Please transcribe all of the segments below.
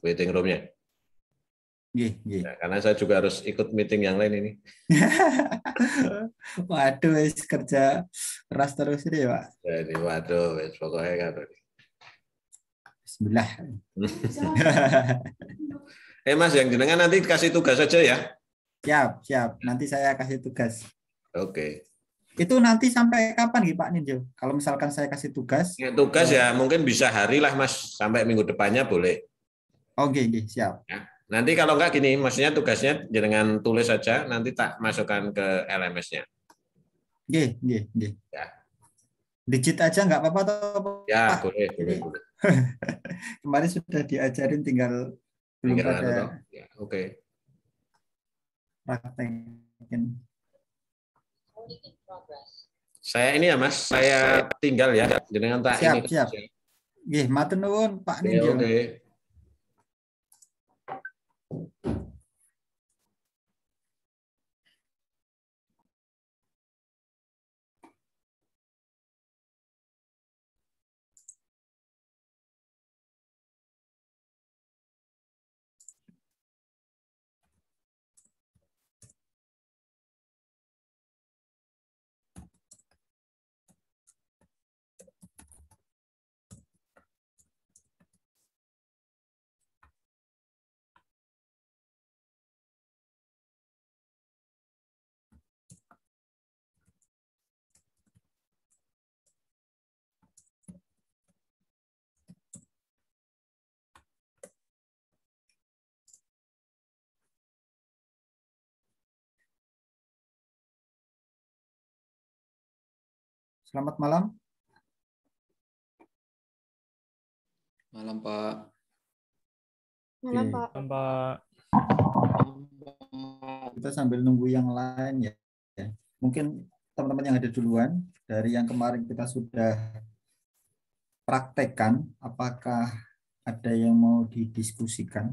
waiting room-nya. Ya, karena saya juga harus ikut meeting yang lain ini. Waduh, kerja keras terus ini, Pak. Jadi waduh, pokoknya kan. Bismillah. Mas, yang jenengan nanti kasih tugas saja ya. Siap. Nanti saya kasih tugas. Oke. Itu nanti sampai kapan nih Pak Ninjo? Kalau misalkan saya kasih tugas. Tugas ya mungkin bisa hari lah Mas, sampai minggu depannya boleh. Oke, siap. Ya. Nanti kalau enggak gini, maksudnya tugasnya dengan tulis saja, nanti tak masukkan ke LMS-nya. Ya. Ya. Digit aja nggak apa-apa toh Ya, Pak. boleh. Kemarin sudah diajarin, tinggal belum pada ya, oke. praktekin. Saya ini ya Mas, saya tinggal ya, jenengan tak ini. Siap. Matur nuwun Pak Ninjo. Oke. Selamat malam. Malam Pak. Malam Pak. Kita sambil nunggu yang lain ya. Mungkin teman-teman yang ada duluan dari yang kemarin kita sudah praktekkan, apakah ada yang mau didiskusikan?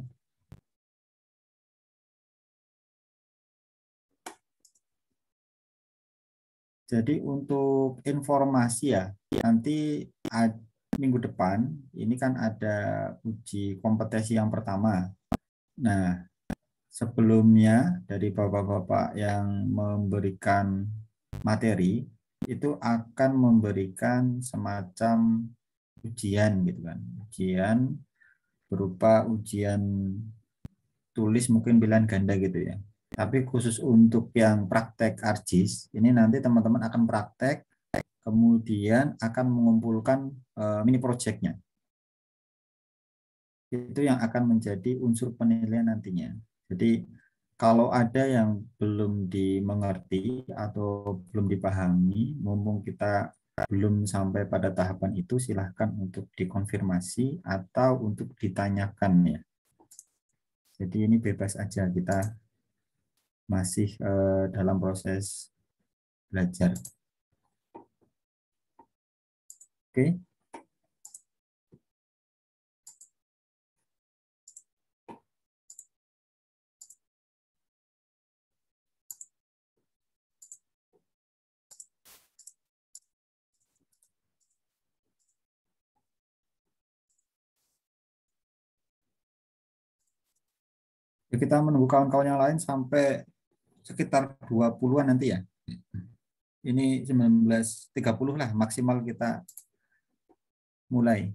Jadi untuk informasi ya, nanti minggu depan ini kan ada uji kompetensi yang pertama. Nah, sebelumnya dari bapak-bapak yang memberikan materi itu akan memberikan semacam ujian gitu kan. Ujian berupa ujian tulis mungkin pilihan ganda gitu ya. Tapi khusus untuk yang praktek ARJIS, ini nanti teman-teman akan praktek, kemudian akan mengumpulkan mini project-nya. Itu yang akan menjadi unsur penilaian nantinya. Jadi kalau ada yang belum dimengerti atau belum dipahami, mumpung kita belum sampai pada tahapan itu, silahkan untuk dikonfirmasi atau untuk ditanyakan ya. Jadi ini bebas aja, kita masih dalam proses belajar. Oke. Kita menunggu kawan-kawan yang lain sampai sekitar 20-an nanti ya. Ini 19.30 lah maksimal kita mulai.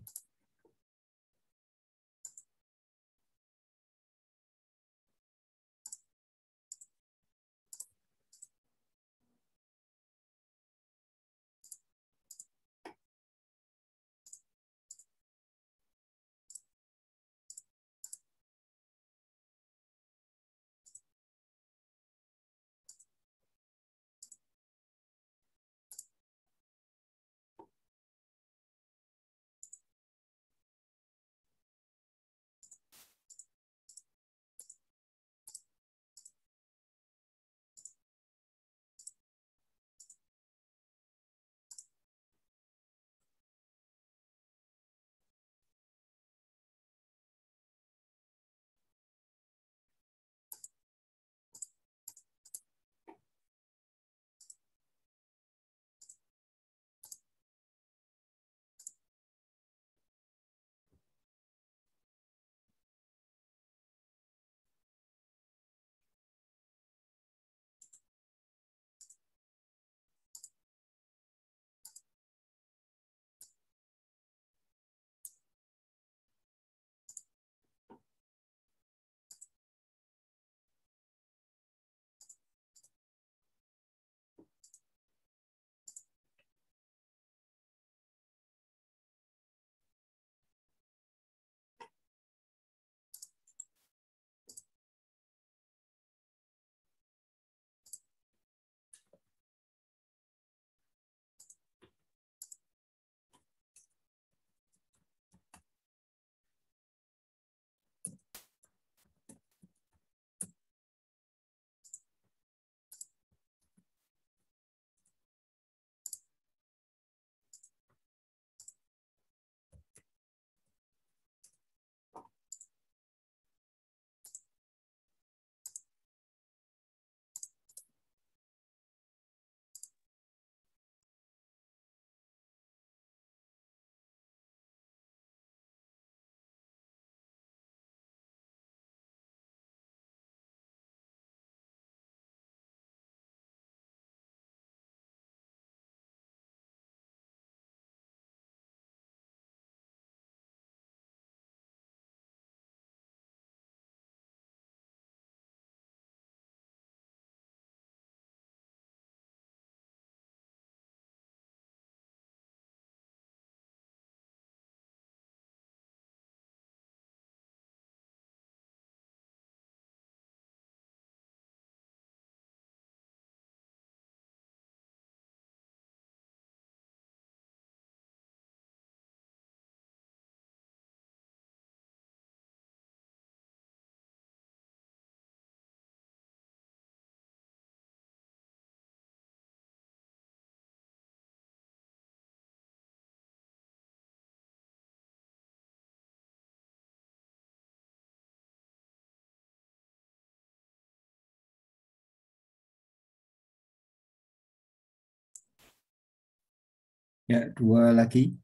Ya, 2 lagi.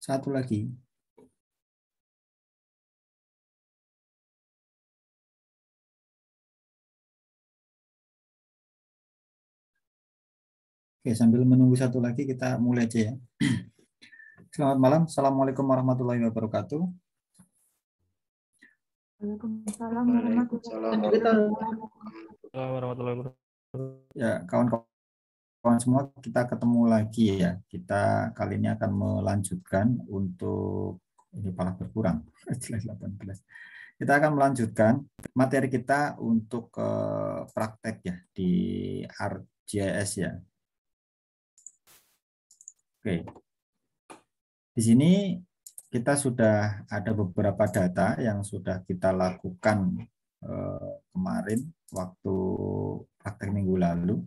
1 lagi. Oke, sambil menunggu 1 lagi kita mulai aja ya. Selamat malam. Assalamualaikum warahmatullahi wabarakatuh. Waalaikumsalam Waalaikumsalam warahmatullahi wabarakatuh. Ya, kawan-kawan semua, kita ketemu lagi ya. Kita kali ini akan melanjutkan untuk ini malah berkurang. 18. Kita akan melanjutkan materi kita untuk praktek ya di ArcGIS ya. Oke. Di sini kita sudah ada beberapa data yang sudah kita lakukan kemarin waktu praktek minggu lalu.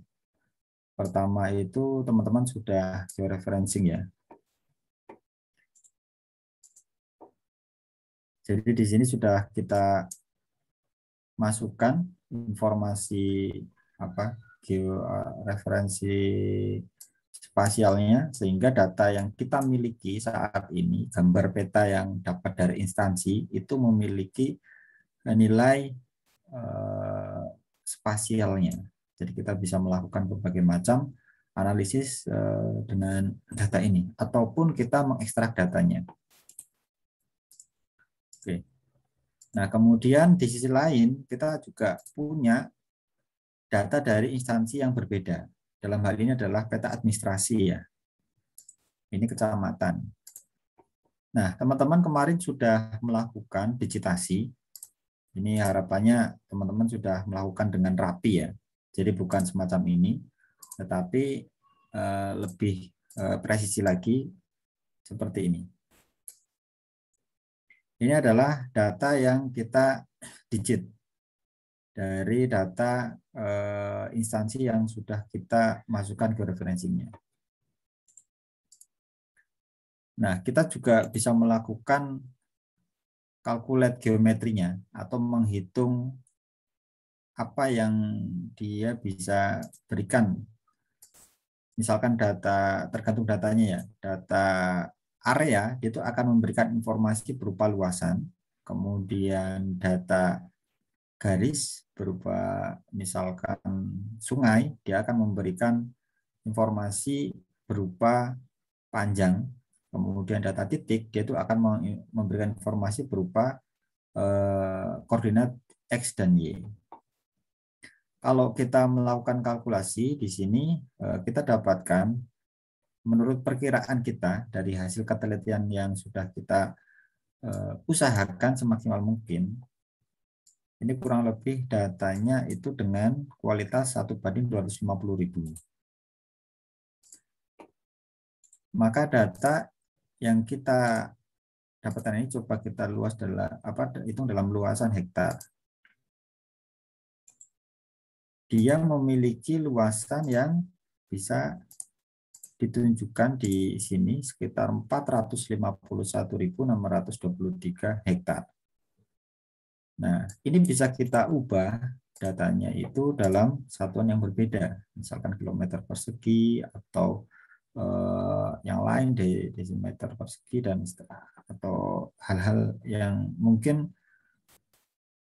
Pertama itu teman-teman sudah georeferencing ya. Jadi di sini sudah kita masukkan informasi georeferensi spasialnya, sehingga data yang kita miliki saat ini, gambar peta yang dapat dari instansi itu memiliki nilai spasialnya. Jadi kita bisa melakukan berbagai macam analisis dengan data ini, ataupun kita mengekstrak datanya. Oke. Nah, kemudian di sisi lain kita juga punya data dari instansi yang berbeda. Dalam hal ini adalah peta administrasi ya. Ini kecamatan. Nah, teman-teman kemarin sudah melakukan digitasi. Ini harapannya teman-teman sudah melakukan dengan rapi ya. Jadi bukan semacam ini, tetapi lebih presisi lagi seperti ini. Ini adalah data yang kita digit dari data instansi yang sudah kita masukkan ke referensinya. Nah, kita juga bisa melakukan kalkulat geometrinya atau menghitung apa yang dia bisa berikan. Misalkan data, tergantung datanya ya, data area itu akan memberikan informasi berupa luasan, kemudian data garis berupa misalkan sungai, dia akan memberikan informasi berupa panjang, kemudian data titik, dia itu akan memberikan informasi berupa koordinat X dan Y. Kalau kita melakukan kalkulasi di sini, kita dapatkan menurut perkiraan kita dari hasil ketelitian yang sudah kita usahakan semaksimal mungkin, ini kurang lebih datanya itu dengan kualitas 1:250.000. Maka data yang kita dapatkan ini coba kita luas hitung dalam luasan hektar. Dia memiliki luasan yang bisa ditunjukkan di sini sekitar 451.623 hektar. Nah, ini bisa kita ubah datanya itu dalam satuan yang berbeda, misalkan kilometer persegi atau yang lain desimeter persegi dan atau hal-hal yang mungkin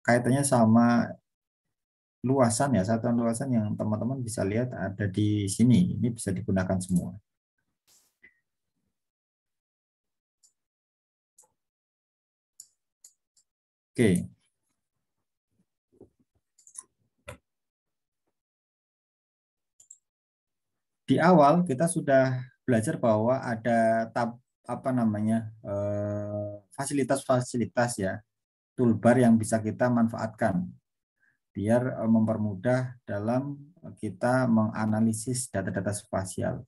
kaitannya sama luasan ya, satuan luasan yang teman-teman bisa lihat ada di sini. Ini bisa digunakan semua. Oke. Di awal kita sudah belajar bahwa ada fasilitas-fasilitas ya, toolbar yang bisa kita manfaatkan biar mempermudah dalam kita menganalisis data-data spasial.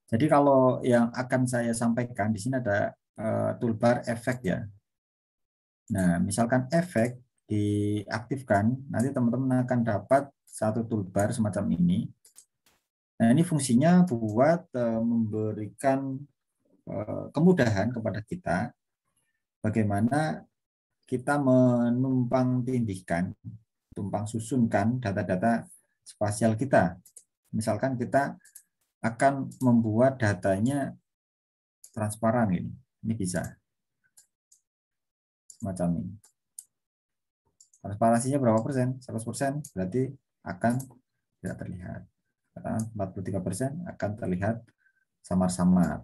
Jadi kalau yang akan saya sampaikan di sini ada toolbar efek ya. Nah, misalkan efek diaktifkan, nanti teman-teman akan dapat satu toolbar semacam ini. Nah, ini fungsinya buat memberikan kemudahan kepada kita bagaimana kita tumpang susunkan data-data spasial kita. Misalkan kita akan membuat datanya transparan ini. Ini bisa semacam ini. Transparansinya berapa persen? 100%, berarti akan tidak terlihat. Katakan 43% akan terlihat samar-samar.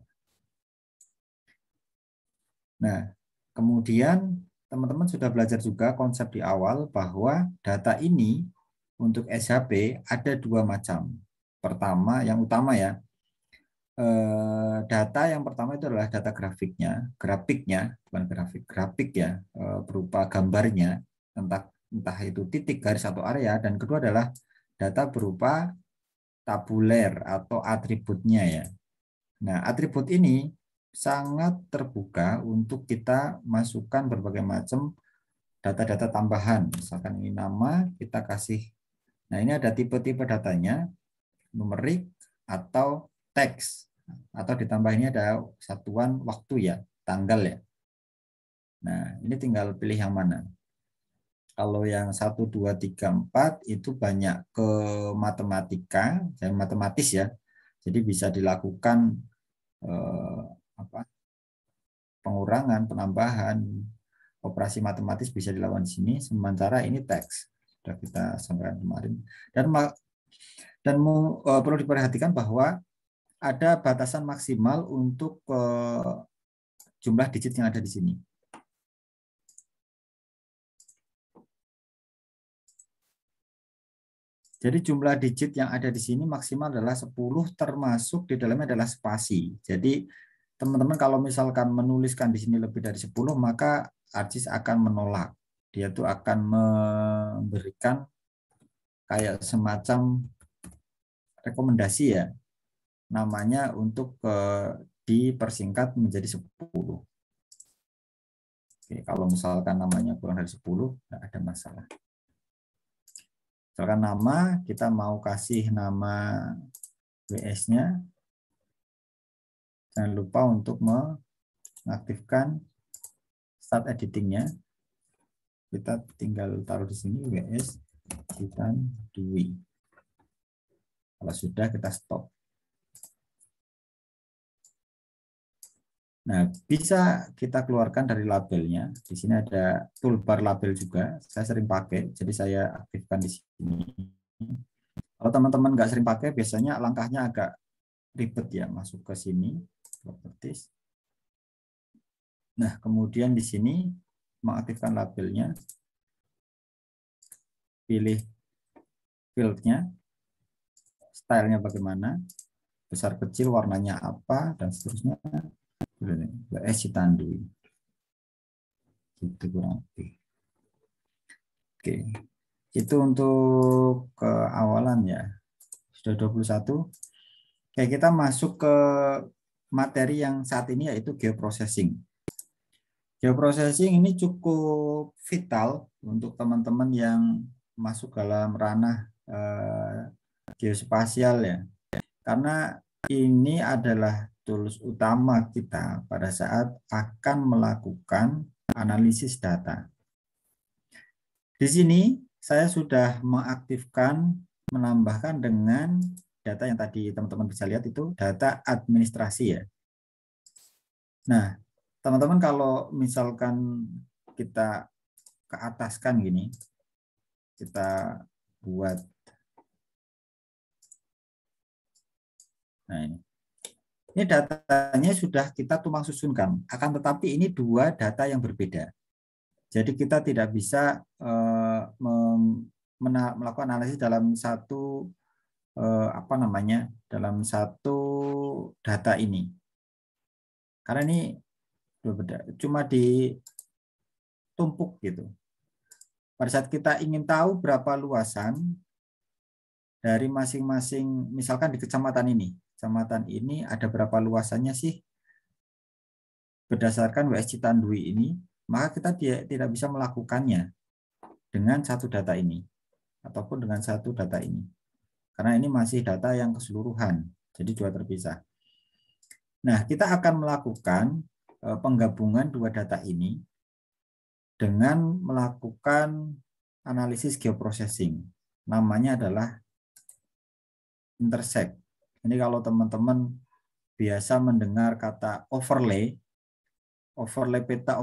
Nah, kemudian teman-teman sudah belajar juga konsep di awal bahwa data ini untuk SHP ada dua macam. Pertama, yang utama ya, data yang pertama itu adalah data grafiknya, bukan grafik ya, berupa gambarnya, entah itu titik, garis atau area, dan kedua adalah data berupa tabuler atau atributnya ya. Nah, atribut ini sangat terbuka untuk kita masukkan berbagai macam data-data tambahan. Misalkan ini nama, kita kasih. Nah, ini ada tipe-tipe datanya, numerik atau teks. Atau ditambah ini ada satuan waktu ya, tanggal ya. Nah, ini tinggal pilih yang mana. Kalau yang 1, 2, 3, 4 itu banyak ke matematika, yang matematis ya. Jadi bisa dilakukan pengurangan, penambahan, operasi matematis bisa dilakukan di sini. Sementara ini teks sudah kita sampaikan kemarin. Dan perlu diperhatikan bahwa ada batasan maksimal untuk jumlah digit yang ada di sini. Jadi jumlah digit yang ada di sini maksimal adalah 10, termasuk di dalamnya adalah spasi. Jadi teman-teman kalau misalkan menuliskan di sini lebih dari 10, maka ArcGIS akan menolak. Dia tuh akan memberikan kayak semacam rekomendasi ya, namanya untuk dipersingkat menjadi 10. Oke, kalau misalkan namanya kurang dari 10, nggak ada masalah. Misalkan nama, kita mau kasih nama WS-nya. Jangan lupa untuk mengaktifkan start editing-nya. Kita tinggal taruh di sini WS Citan Dwi. Kalau sudah, kita stop. Nah, bisa kita keluarkan dari labelnya. Di sini ada toolbar label juga. Saya sering pakai, jadi saya aktifkan di sini. Kalau teman-teman nggak sering pakai, biasanya langkahnya agak ribet ya, masuk ke sini, properties. Nah, kemudian di sini mengaktifkan labelnya, pilih field-nya, stylenya bagaimana, besar kecil, warnanya apa, dan seterusnya. WS Citandui. Itu kurang lebih. Oke. Itu untuk keawalan ya. Sudah 21. Oke, kita masuk ke materi yang saat ini yaitu geoprocessing. Geoprocessing ini cukup vital untuk teman-teman yang masuk dalam ranah geospasial ya. Karena ini adalah tools utama kita pada saat akan melakukan analisis data. Di sini saya sudah mengaktifkan, menambahkan dengan data yang tadi teman-teman bisa lihat itu data administrasi ya. Nah, teman-teman kalau misalkan kita ke atas kan gini, kita buat, nah ini datanya sudah kita tumpang susunkan, akan tetapi ini dua data yang berbeda. Jadi kita tidak bisa melakukan analisis dalam satu dalam satu data ini. Karena ini berbeda, cuma ditumpuk gitu. Pada saat kita ingin tahu berapa luasan dari masing-masing, misalkan di kecamatan ini ada berapa luasannya sih berdasarkan WS Citandui ini, maka kita tidak bisa melakukannya dengan satu data ini ataupun dengan satu data ini. Karena ini masih data yang keseluruhan, jadi dua terpisah. Nah, kita akan melakukan penggabungan dua data ini dengan melakukan analisis geoprocessing. Namanya adalah intersect. Ini kalau teman-teman biasa mendengar kata overlay peta,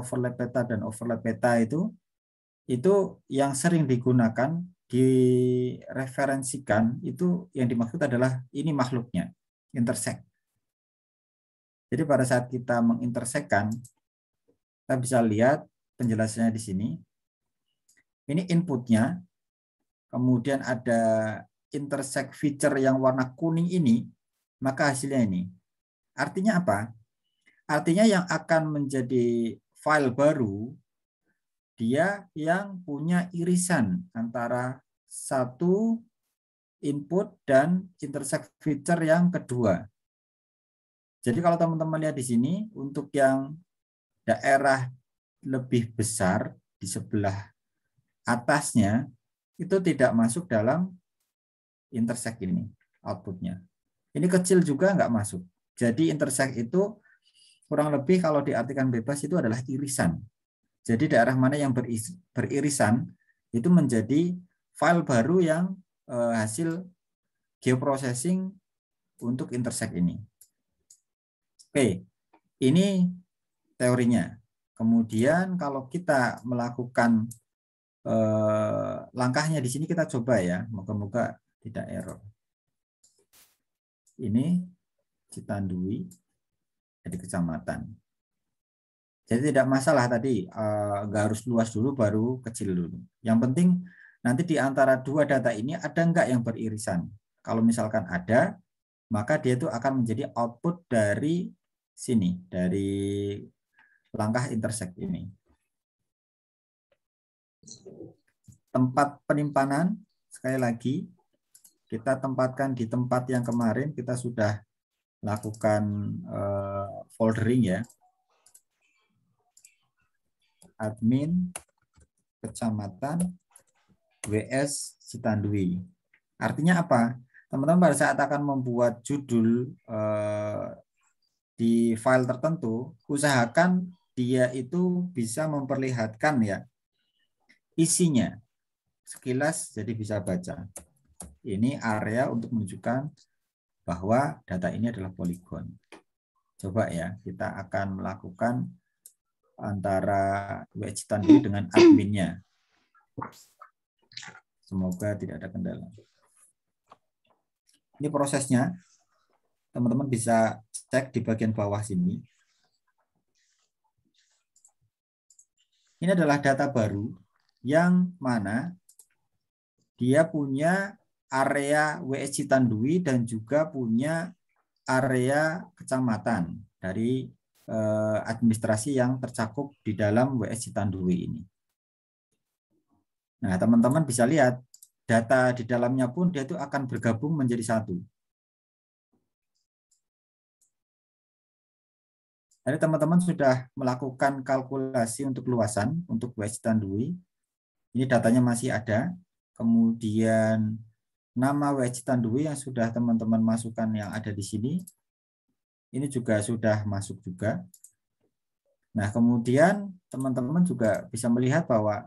dan overlay peta itu yang sering digunakan, direferensikan, itu yang dimaksud adalah ini makhluknya, intersect. Jadi pada saat kita mengintersekkan, kita bisa lihat penjelasannya di sini. Ini inputnya, kemudian ada intersect feature yang warna kuning ini, maka hasilnya ini. Artinya apa? Artinya yang akan menjadi file baru, dia yang punya irisan antara satu input dan intersect feature yang kedua. Jadi kalau teman-teman lihat di sini, untuk yang daerah lebih besar di sebelah atasnya, itu tidak masuk dalam intersect ini, outputnya. Ini kecil juga nggak masuk. Jadi intersect itu kurang lebih kalau diartikan bebas itu adalah irisan. Jadi daerah mana yang beririsan itu menjadi file baru yang hasil geoprocessing untuk intersect ini. Oke, ini teorinya. Kemudian kalau kita melakukan langkahnya di sini, kita coba ya, moga-moga tidak error. Ini Citandui jadi kecamatan. Jadi tidak masalah tadi, nggak harus luas dulu baru kecil dulu. Yang penting nanti di antara dua data ini ada nggak yang beririsan. Kalau misalkan ada, maka dia itu akan menjadi output dari sini, dari langkah intersect ini. Tempat penyimpanan, sekali lagi, kita tempatkan di tempat yang kemarin kita sudah lakukan foldering ya. Admin kecamatan WS Citandui. Artinya apa? Teman-teman pada saat akan membuat judul di file tertentu, usahakan dia itu bisa memperlihatkan ya isinya sekilas, jadi bisa baca. Ini area untuk menunjukkan bahwa data ini adalah poligon. Coba ya, kita akan melakukan antara WS Citandui dengan adminnya. Semoga tidak ada kendala. Ini prosesnya. Teman-teman bisa cek di bagian bawah sini. Ini adalah data baru yang mana dia punya area WS Citandui dan juga punya area kecamatan dari administrasi yang tercakup di dalam WS Citandui ini. Nah, teman-teman bisa lihat data di dalamnya pun dia itu akan bergabung menjadi satu. Jadi teman-teman sudah melakukan kalkulasi untuk luasan untuk WS Citandui. Ini datanya masih ada. Kemudian nama WS Citandui yang sudah teman-teman masukkan yang ada di sini. Ini juga sudah masuk juga. Nah, kemudian teman-teman juga bisa melihat bahwa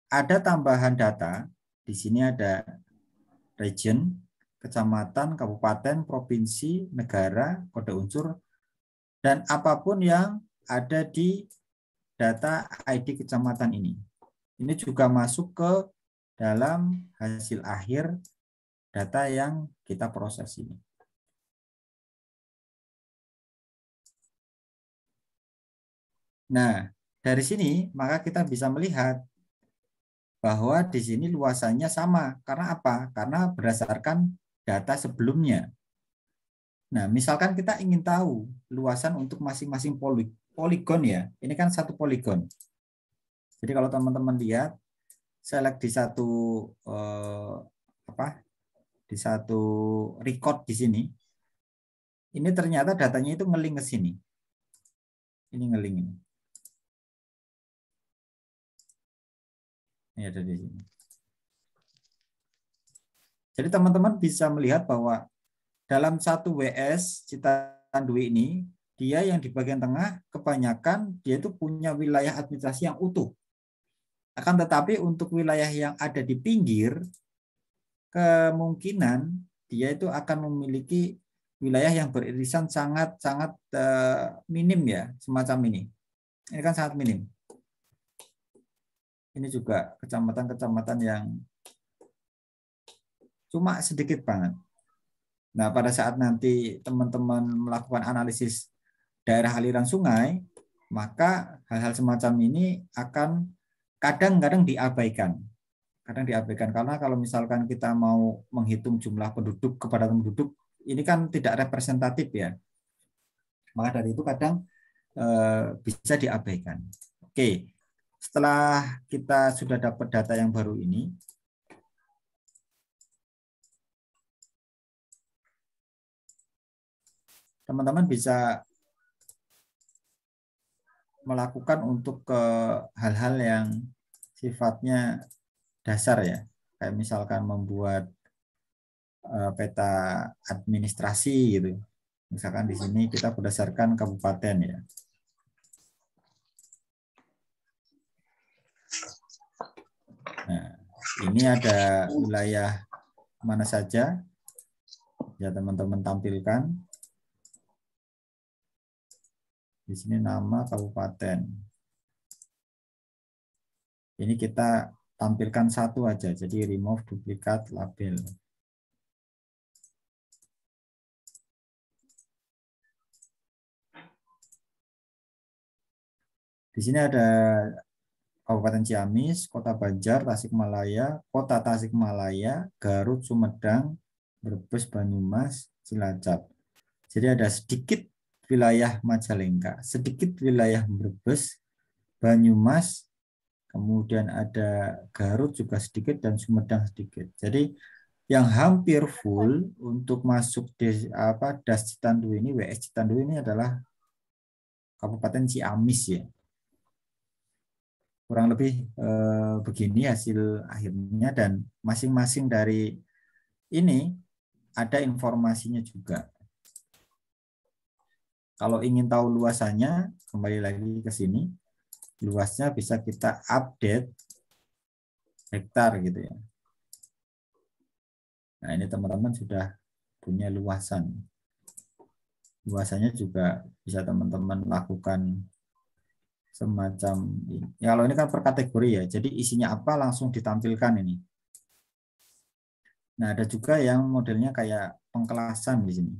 ada tambahan data. Di sini ada region, kecamatan, kabupaten, provinsi, negara, kode unsur, dan apapun yang ada di data ID kecamatan ini. Ini juga masuk ke dalam hasil akhir data yang kita proses ini. Nah, dari sini maka kita bisa melihat bahwa di sini luasannya sama. Karena apa? Karena berdasarkan data sebelumnya. Nah, misalkan kita ingin tahu luasan untuk masing-masing poligon ya. Ini kan satu poligon. Jadi kalau teman-teman lihat, select di satu di satu record di sini. Ini ternyata datanya itu ngeling ke sini. Ini ngeling ini. Ini ada di sini. Jadi teman-teman bisa melihat bahwa dalam satu WS Citandui ini, dia yang di bagian tengah kebanyakan dia itu punya wilayah administrasi yang utuh. Akan tetapi untuk wilayah yang ada di pinggir, kemungkinan dia itu akan memiliki wilayah yang beririsan sangat minim ya, semacam ini. Ini kan sangat minim. Ini juga kecamatan-kecamatan yang cuma sedikit banget. Nah, pada saat nanti teman-teman melakukan analisis daerah aliran sungai, maka hal-hal semacam ini akan kadang-kadang diabaikan. Kadang diabaikan karena kalau misalkan kita mau menghitung jumlah penduduk, kepadatan penduduk, ini kan tidak representatif ya. Maka dari itu kadang bisa diabaikan. Oke, setelah kita sudah dapat data yang baru ini, teman-teman bisa melakukan untuk ke hal-hal yang sifatnya dasar ya, kayak misalkan membuat peta administrasi gitu. Misalkan di sini kita berdasarkan kabupaten ya. Nah, ini ada wilayah mana saja ya teman-teman tampilkan. Di sini nama kabupaten. Ini kita tampilkan satu aja, jadi remove duplikat label. Di sini ada Kabupaten Ciamis, Kota Banjar, Tasikmalaya, Kota Tasikmalaya, Garut, Sumedang, Brebes, Banyumas, Cilacap. Jadi ada sedikit wilayah Majalengka, sedikit wilayah Brebes, Banyumas, kemudian ada Garut juga sedikit dan Sumedang sedikit. Jadi yang hampir full untuk masuk di Das Citandu ini, WS Citandu ini adalah Kabupaten Ciamis ya. Kurang lebih begini hasil akhirnya dan masing-masing dari ini ada informasinya juga. Kalau ingin tahu luasannya, kembali lagi ke sini. Luasnya bisa kita update hektar gitu ya. Nah, ini teman-teman sudah punya luasan. Luasannya juga bisa teman-teman lakukan semacam ini. Ya, kalau ini kan per kategori ya. Jadi isinya apa langsung ditampilkan ini. Nah, ada juga yang modelnya kayak pengkelasan di sini.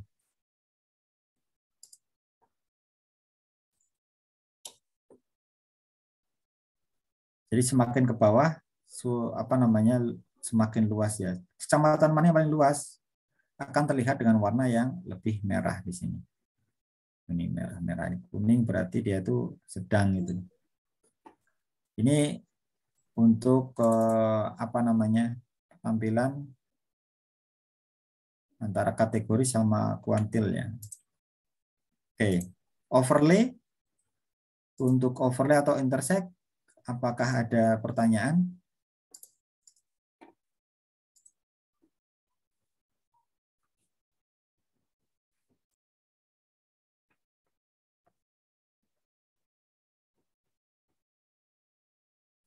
Jadi semakin ke bawah, semakin luas ya. Kecamatan mana yang paling luas akan terlihat dengan warna yang lebih merah di sini. Ini merah, ini kuning berarti dia itu sedang gitu. Ini untuk tampilan antara kategori sama kuantil ya. Oke, overlay. Untuk overlay atau intersect, apakah ada pertanyaan?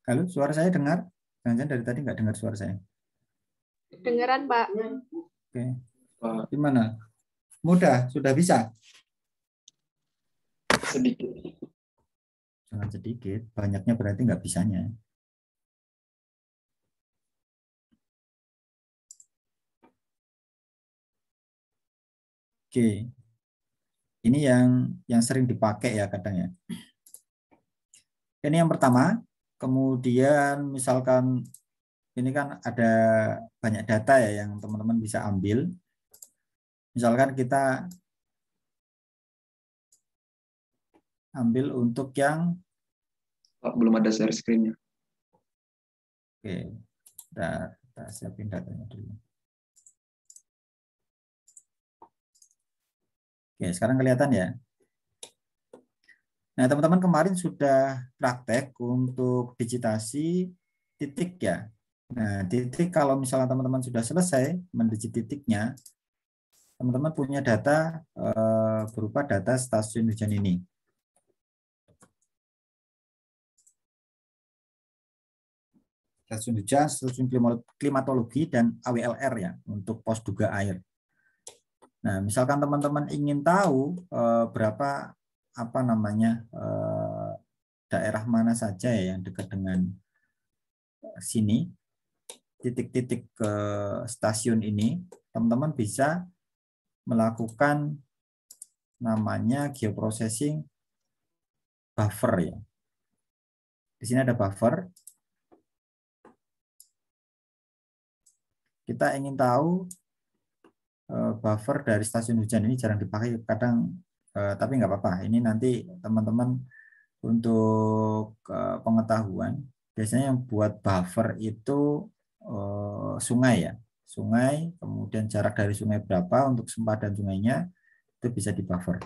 Halo, suara saya dengar? Jangan-jangan dari tadi nggak dengar suara saya. Dengeran, Pak. Oke. Gimana? Mudah? Sudah bisa? Sedikit. Jangan sedikit, banyaknya berarti nggak bisanya. Oke. Ini yang sering dipakai ya kadang ya. Ini yang pertama. Kemudian misalkan ini kan ada banyak data ya yang teman-teman bisa ambil. Misalkan kita ambil untuk yang Belum ada share screen-nya. oke, kita siapin datanya dulu. Oke, sekarang kelihatan ya. Nah, teman-teman kemarin sudah praktek untuk digitasi titik ya. Nah, titik kalau misalnya teman-teman sudah selesai mendigit titiknya, teman-teman punya data berupa data stasiun hujan ini. Stasiun hujan, stasiun klimatologi, dan AWLR ya, untuk pos duga air. Nah, misalkan teman-teman ingin tahu berapa apa namanya daerah mana saja ya yang dekat dengan sini, titik-titik ke stasiun ini, teman-teman bisa melakukan namanya geoprocessing buffer ya. Di sini ada buffer. Kita ingin tahu buffer dari stasiun hujan ini jarang dipakai kadang, tapi nggak apa-apa. Ini nanti teman-teman untuk pengetahuan, biasanya yang buat buffer itu sungai ya, sungai, kemudian jarak dari sungai berapa untuk sempadan sungainya itu bisa di buffer.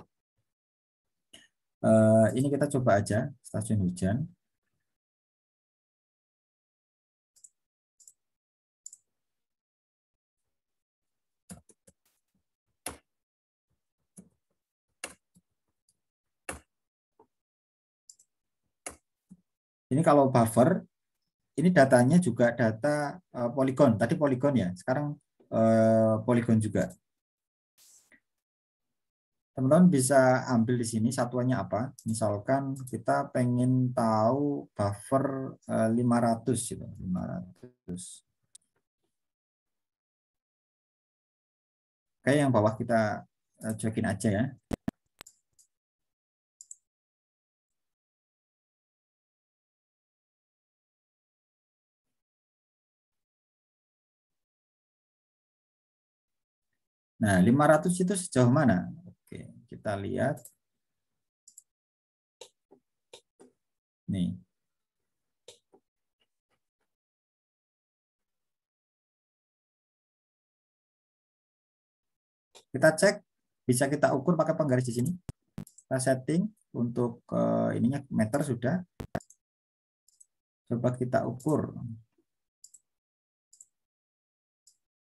Ini kita coba aja stasiun hujan. Ini kalau buffer, ini datanya juga data poligon. Tadi poligon ya, sekarang poligon juga. Teman-teman bisa ambil di sini satuannya apa. Misalkan kita pengen tahu buffer 500 gitu, 500. Kayak yang bawah kita cuekin aja ya. Nah, 500 itu sejauh mana? Oke, kita lihat. Nih. Kita cek, bisa kita ukur pakai penggaris di sini. Kita setting untuk ininya meter sudah. Coba kita ukur.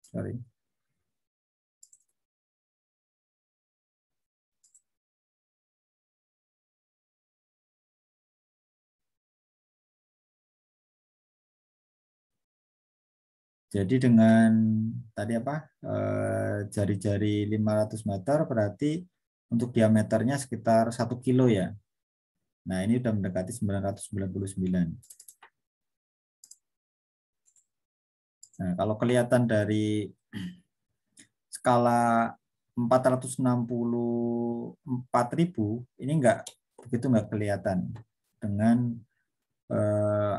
Sorry. Jadi dengan tadi apa jari-jari 500 meter berarti untuk diameternya sekitar 1 kilo ya. Nah ini sudah mendekati 999. Nah kalau kelihatan dari skala 464.000 ini begitu nggak kelihatan dengan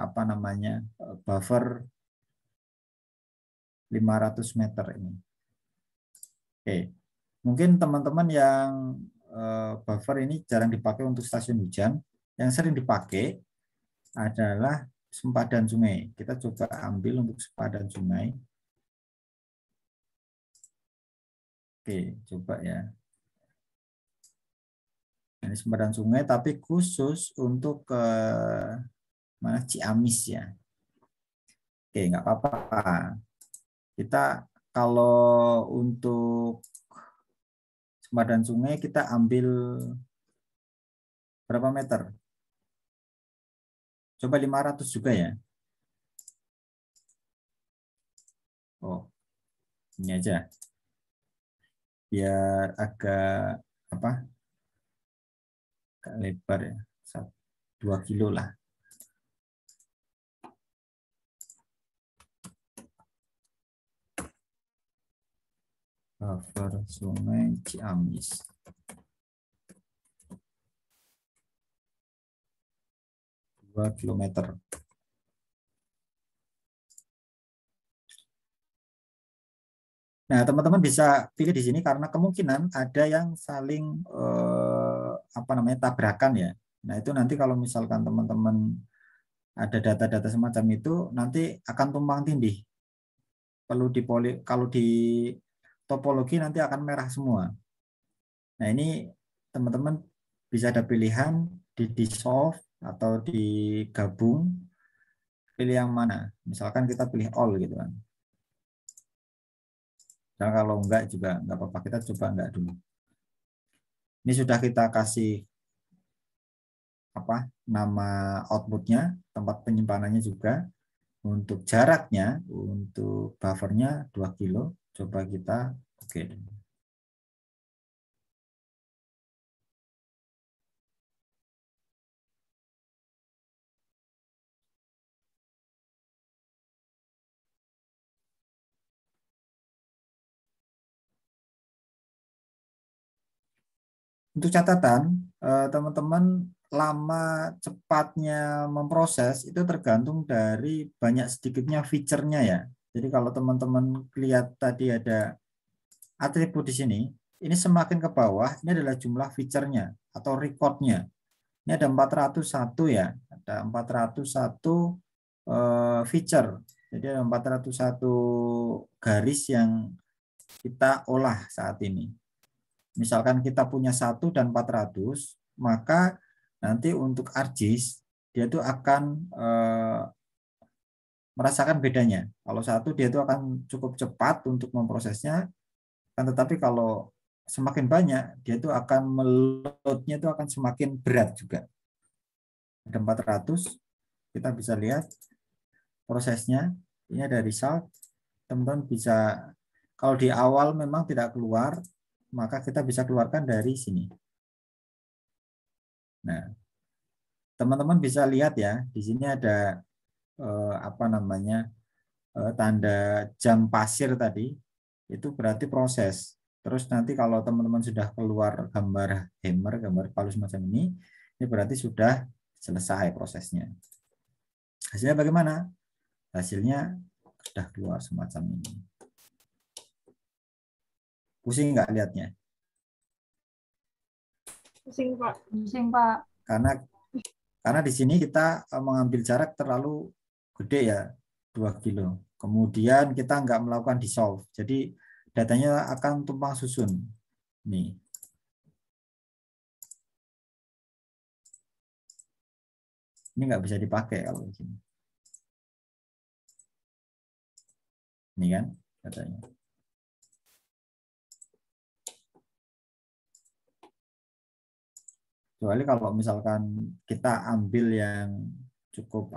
apa namanya buffer 500 meter ini. Oke, mungkin teman-teman yang buffer ini jarang dipakai untuk stasiun hujan, yang sering dipakai adalah sempadan sungai. Kita coba ambil untuk sempadan sungai. Oke, coba ya. Ini sempadan sungai, tapi khusus untuk mana Ciamis ya. Oke, nggak apa-apa. Kita kalau untuk sempadan sungai kita ambil berapa meter? Coba 500 juga ya. Oh, ini aja. Biar agak apa? Agak lebar ya. 2 kilo lah. Buffer Sungai Ciamis. Kilometer. Nah, teman-teman bisa pilih di sini karena kemungkinan ada yang saling apa namanya tabrakan ya. Nah, itu nanti kalau misalkan teman-teman ada data-data semacam itu nanti akan tumpang tindih. Kalau di topologi nanti akan merah semua. Nah, ini teman-teman bisa ada pilihan di dissolve atau digabung, pilih yang mana. Misalkan kita pilih all gitu kan. Nah, kalau enggak juga enggak apa-apa, kita coba enggak dulu. Ini sudah kita kasih apa nama outputnya, tempat penyimpanannya juga. Untuk jaraknya, untuk buffernya 2 kilo. Coba kita oke. Untuk catatan, teman-teman, lama cepatnya memproses itu tergantung dari banyak sedikitnya fiturnya ya. Jadi kalau teman-teman lihat tadi ada atribut di sini, ini semakin ke bawah, ini adalah jumlah fiturnya atau recordnya. Ini ada 401 ya, ada 401 feature. Jadi ada 401 garis yang kita olah saat ini. Misalkan kita punya 1 dan 400, maka nanti untuk ArcGIS dia itu akan merasakan bedanya. Kalau 1 dia itu akan cukup cepat untuk memprosesnya, kan tetapi kalau semakin banyak dia itu akan meloadnya itu akan semakin berat juga. Ada 400, kita bisa lihat prosesnya. Ini ada result. Teman-teman bisa, kalau di awal memang tidak keluar, maka kita bisa keluarkan dari sini. Nah, teman-teman bisa lihat ya, di sini ada tanda jam pasir tadi, itu berarti proses. Terus nanti kalau teman-teman sudah keluar gambar hammer, gambar palu semacam ini berarti sudah selesai prosesnya. Hasilnya bagaimana? Hasilnya sudah keluar semacam ini. Pusing nggak lihatnya? Pusing, Pak. Pusing, Pak. Karena di sini kita mengambil jarak terlalu gede ya, 2 kilo. Kemudian kita nggak melakukan dissolve. Jadi datanya akan tumpang susun. Nih. Ini nggak bisa dipakai kalau di sini. Ini kan datanya. Kecuali kalau misalkan kita ambil yang cukup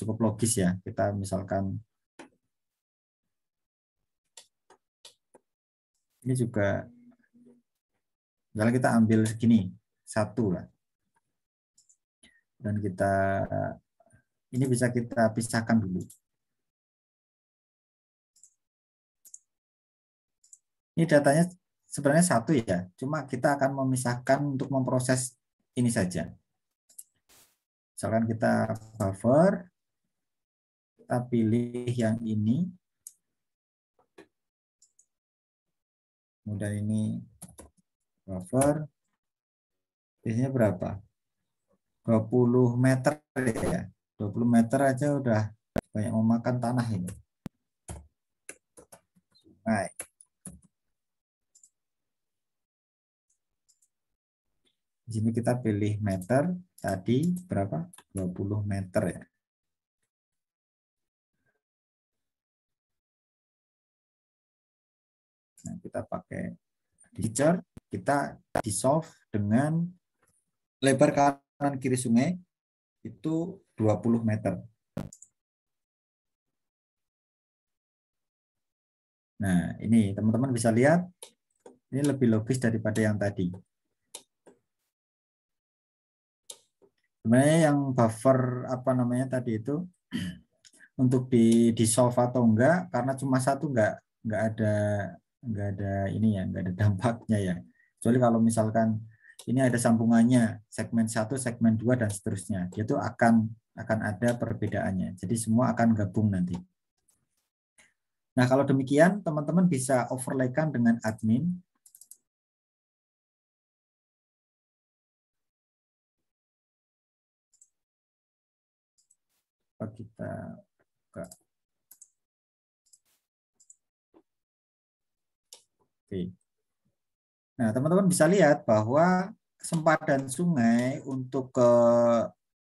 cukup logis ya. Kita misalkan ini juga, misalnya kita ambil segini 1 lah, dan kita ini bisa kita pisahkan dulu. Ini datanya sebenarnya 1 ya, cuma kita akan memisahkan untuk memproses ini saja. Misalkan kita buffer, kita pilih yang ini, kemudian ini buffer, biasanya berapa? 20 meter ya, 20 meter aja udah banyak memakan tanah ini. Nah, di sini kita pilih meter, tadi berapa? 20 meter ya. Nah, kita pakai feature, kita dissolve dengan lebar kanan kiri sungai itu 20 meter. Nah, ini teman-teman bisa lihat, ini lebih logis daripada yang tadi. Sebenarnya yang buffer tadi itu untuk di dissolve atau enggak, karena cuma 1 enggak ada ini ya, enggak ada dampaknya ya. Kecuali kalau misalkan ini ada sambungannya segmen 1, segmen 2 dan seterusnya, itu akan ada perbedaannya. Jadi semua akan gabung nanti. Nah, kalau demikian teman-teman bisa overlaykan dengan admin. Kita buka. Oke. Nah, teman-teman bisa lihat bahwa sempadan sungai untuk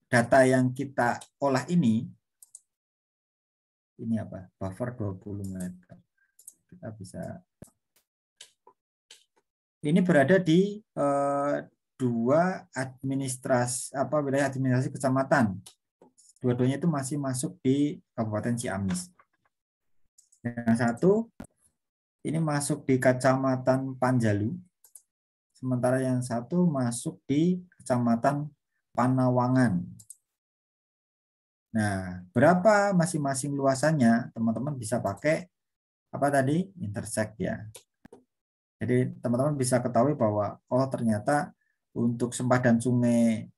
data yang kita olah ini apa? Buffer 20 meter. Kita bisa, ini berada di 2 wilayah administrasi kecamatan. Dua-duanya itu masih masuk di Kabupaten Ciamis. Yang satu ini masuk di Kecamatan Panjalu, sementara yang satu masuk di Kecamatan Panawangan. Nah, berapa masing-masing luasannya? Teman-teman bisa pakai apa tadi? Intersect ya. Jadi teman-teman bisa ketahui bahwa oh ternyata untuk sempadan sungai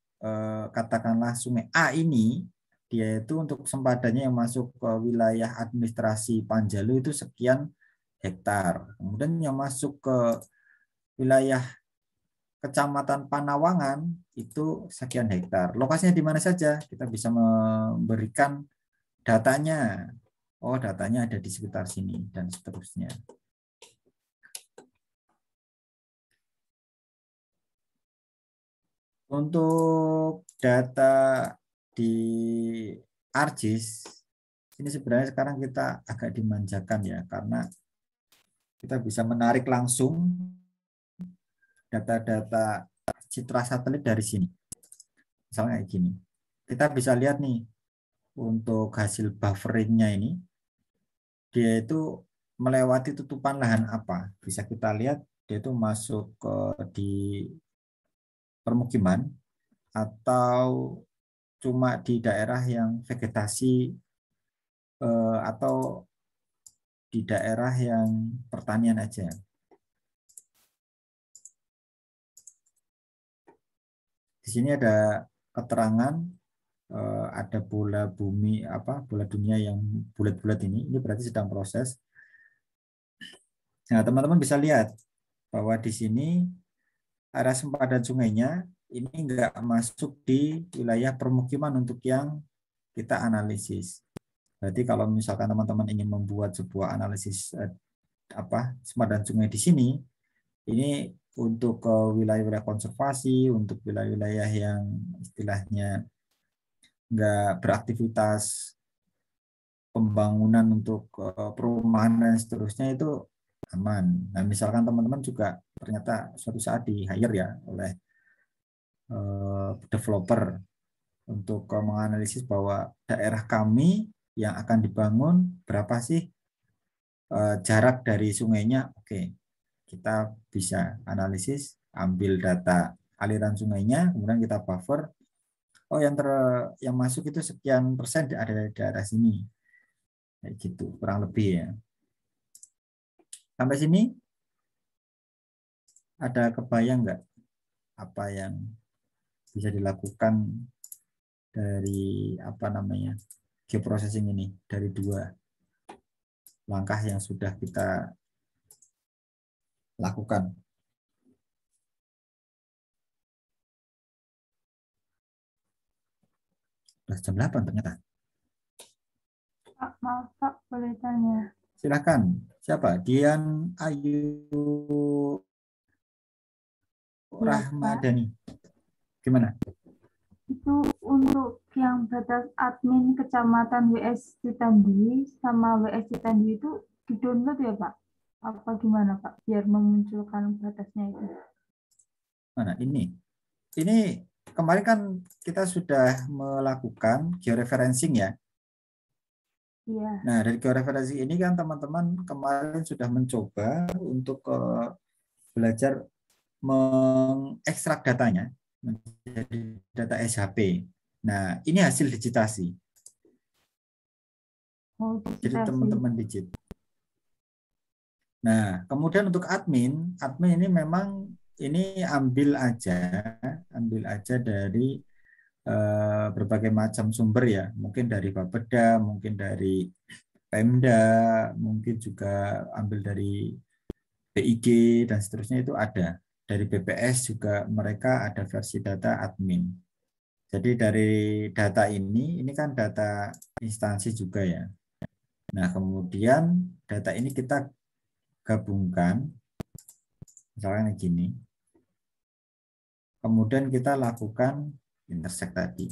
katakanlah sungai A ini dia itu untuk sempadannya yang masuk ke wilayah administrasi Panjalu itu sekian hektar. Kemudian yang masuk ke wilayah Kecamatan Panawangan itu sekian hektar. Lokasinya di mana saja? Kita bisa memberikan datanya. Oh, datanya ada di sekitar sini dan seterusnya. Untuk data di ArcGIS, ini sebenarnya sekarang kita agak dimanjakan ya, karena kita bisa menarik langsung data-data citra satelit dari sini. Misalnya kayak gini. Kita bisa lihat nih, untuk hasil bufferingnya ini, dia itu melewati tutupan lahan apa. Bisa kita lihat, dia itu masuk di permukiman, atau cuma di daerah yang vegetasi atau di daerah yang pertanian aja. Di sini ada keterangan ada bola bumi bola dunia yang bulat-bulat ini berarti sedang proses. Nah, teman-teman bisa lihat bahwa di sini area sempadan sungainya ini enggak masuk di wilayah permukiman untuk yang kita analisis. Berarti kalau misalkan teman-teman ingin membuat sebuah analisis sempadan sungai di sini, ini untuk wilayah-wilayah konservasi, untuk wilayah-wilayah yang istilahnya nggak beraktivitas pembangunan untuk perumahan dan seterusnya itu aman. Nah, misalkan teman-teman juga ternyata suatu saat di hire ya oleh developer untuk menganalisis bahwa daerah kami yang akan dibangun berapa sih jarak dari sungainya. Oke, kita bisa analisis, ambil data aliran sungainya, kemudian kita buffer. Oh, yang masuk itu sekian persen ada di daerah sini. Kayak gitu, kurang lebih ya. Sampai sini ada kebayang nggak apa yang bisa dilakukan dari geoprocessing ini, dari dua langkah yang sudah kita lakukan? Udah jam 8 ternyata. Pak, maaf Pak, boleh tanya. Silakan. Siapa? Dian Ayu Rahmadani. Gimana? Itu untuk yang batas admin Kecamatan WS Citandi sama WS Citandi itu di-download ya Pak? Apa gimana Pak? Biar memunculkan batasnya itu. Mana ini? Ini kemarin kan kita sudah melakukan georeferencing ya. Iya. Nah, dari georeferencing ini kan teman-teman kemarin sudah mencoba untuk belajar mengekstrak datanya menjadi data SHP. Nah, ini hasil digitasi. Oh, Jadi digitasi. teman-teman digit. Nah, kemudian untuk admin ini memang ini ambil aja dari berbagai macam sumber ya, mungkin dari Bapeda, mungkin dari Pemda, mungkin juga ambil dari BIG dan seterusnya itu ada. Dari BPS juga mereka ada versi data admin. Jadi dari data ini kan data instansi juga ya. Nah, kemudian data ini kita gabungkan, misalnya gini. Kemudian kita lakukan intersect tadi.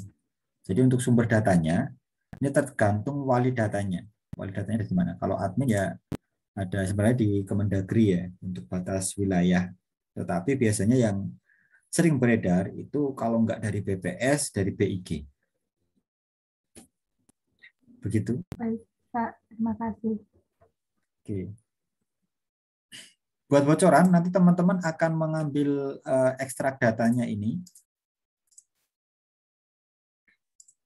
Jadi untuk sumber datanya, ini tergantung wali datanya. Wali datanya dari mana? Kalau admin ya ada sebenarnya di Kemendagri ya untuk batas wilayah. Tetapi biasanya yang sering beredar itu kalau nggak dari BPS, dari BIG. Begitu. Baik Pak, terima kasih. Oke. Buat bocoran, nanti teman-teman akan mengambil ekstrak datanya ini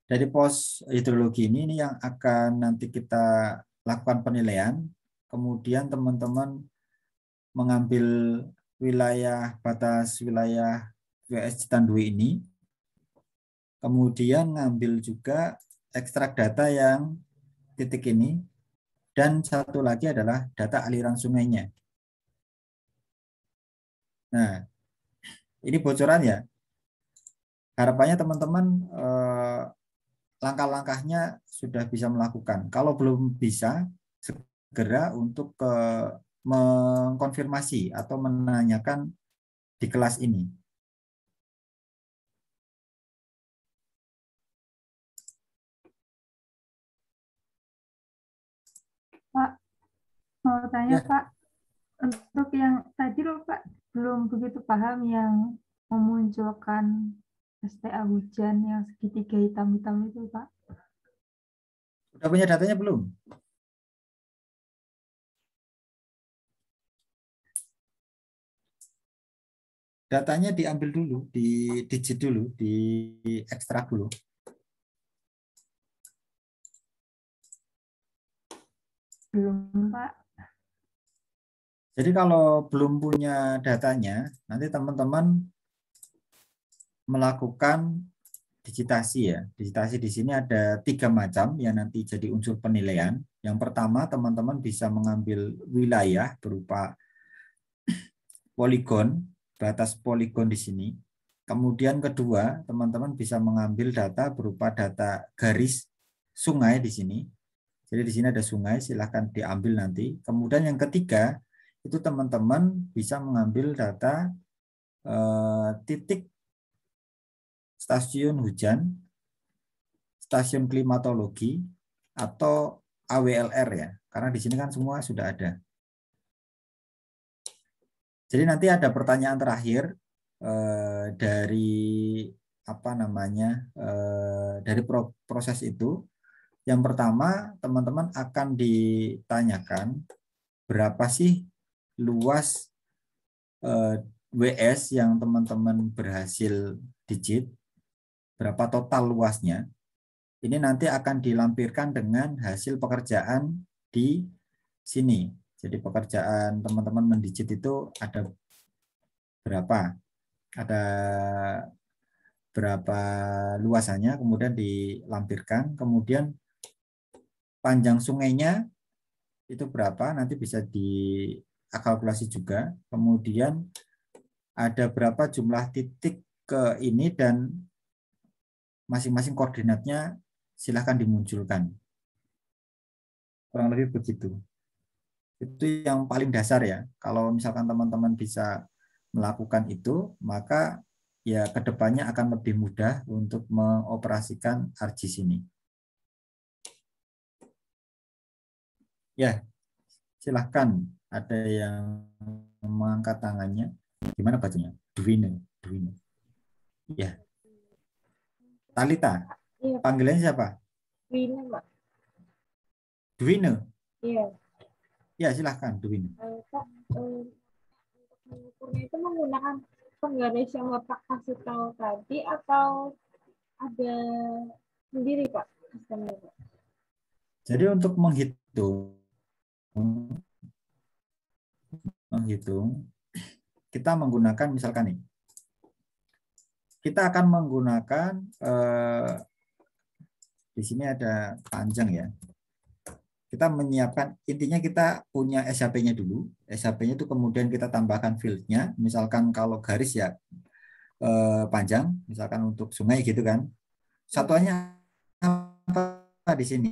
dari pos hidrologi ini yang akan nanti kita lakukan penilaian. Kemudian teman-teman mengambil wilayah batas wilayah WS Citandui ini, kemudian ngambil juga ekstrak data yang titik ini, dan satu lagi adalah data aliran sungainya. Nah, ini bocoran ya. Harapannya teman-teman langkah-langkahnya sudah bisa melakukan. Kalau belum bisa, segera untuk mengkonfirmasi atau menanyakan di kelas ini. Pak, mau tanya Ya. Pak, untuk yang tadi loh Pak, belum begitu paham yang memunculkan STA hujan yang segitiga hitam-hitam itu Pak. Sudah punya datanya belum? Datanya diambil dulu, di digit dulu, di ekstrak dulu. Belum Pak. Jadi kalau belum punya datanya, nanti teman-teman melakukan digitasi ya. Digitasi di sini ada 3 macam yang nanti jadi unsur penilaian. Yang pertama, teman-teman bisa mengambil wilayah berupa poligon, batas poligon di sini. Kemudian kedua, teman-teman bisa mengambil data berupa data garis sungai di sini. Jadi di sini ada sungai, silahkan diambil nanti. Kemudian yang ketiga, itu teman-teman bisa mengambil data titik stasiun hujan, stasiun klimatologi, atau AWLR ya. Karena di sini kan semua sudah ada. Jadi nanti ada pertanyaan terakhir dari apa namanya dari proses itu. Yang pertama, teman-teman akan ditanyakan berapa sih luas WS yang teman-teman berhasil digit, berapa total luasnya. Ini nanti akan dilampirkan dengan hasil pekerjaan di sini. Jadi pekerjaan teman-teman mendigit itu ada berapa? Ada berapa luasannya, kemudian dilampirkan. Kemudian panjang sungainya itu berapa, nanti bisa dikalkulasi juga. Kemudian ada berapa jumlah titik ke ini, dan masing-masing koordinatnya silahkan dimunculkan. Kurang lebih begitu. Itu yang paling dasar ya. Kalau misalkan teman-teman bisa melakukan itu, maka ya kedepannya akan lebih mudah untuk mengoperasikan ArcGIS ini. Ya, silahkan. Ada yang mengangkat tangannya. Gimana bacanya? Dwine. Ya. Talita. Iya, Panggilannya siapa? Wina, Mbak. Dwine. Iya. Ya, silahkan Dwine. Pak, untuk mengukurnya itu menggunakan penggaris yang Bapak kasih tahu tadi atau ada sendiri, Pak, sistemnya, Pak? Jadi untuk menghitung, kita menggunakan misalkan nih, kita akan menggunakan di sini ada panjang ya. Kita menyiapkan, intinya kita punya SHP-nya dulu. SHP-nya itu kemudian kita tambahkan field-nya. Misalkan kalau garis ya panjang, misalkan untuk sungai gitu kan. Satuannya apa di sini?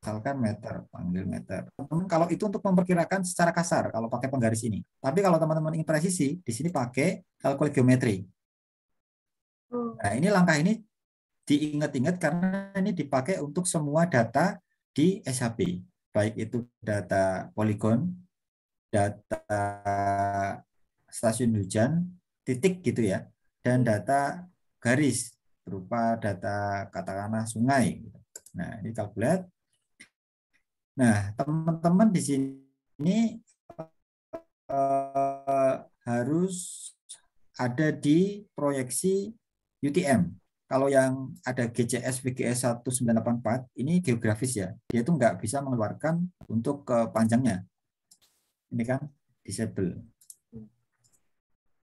Misalkan meter, panggil meter. Kalau itu untuk memperkirakan secara kasar kalau pakai penggaris ini. Tapi kalau teman-teman ingin presisi, di sini pakai kalkulator geometri. Nah, ini langkah ini diingat-ingat karena ini dipakai untuk semua data di SHP. Baik itu data poligon, data stasiun hujan, titik gitu ya, dan data garis berupa data katakanlah sungai. Nah, ini kalkulat. Nah, teman-teman di sini harus ada di proyeksi UTM. kalau yang ada GCS VGS 1984 ini geografis ya, dia itu nggak bisa mengeluarkan untuk ke panjangnya. Ini kan disable.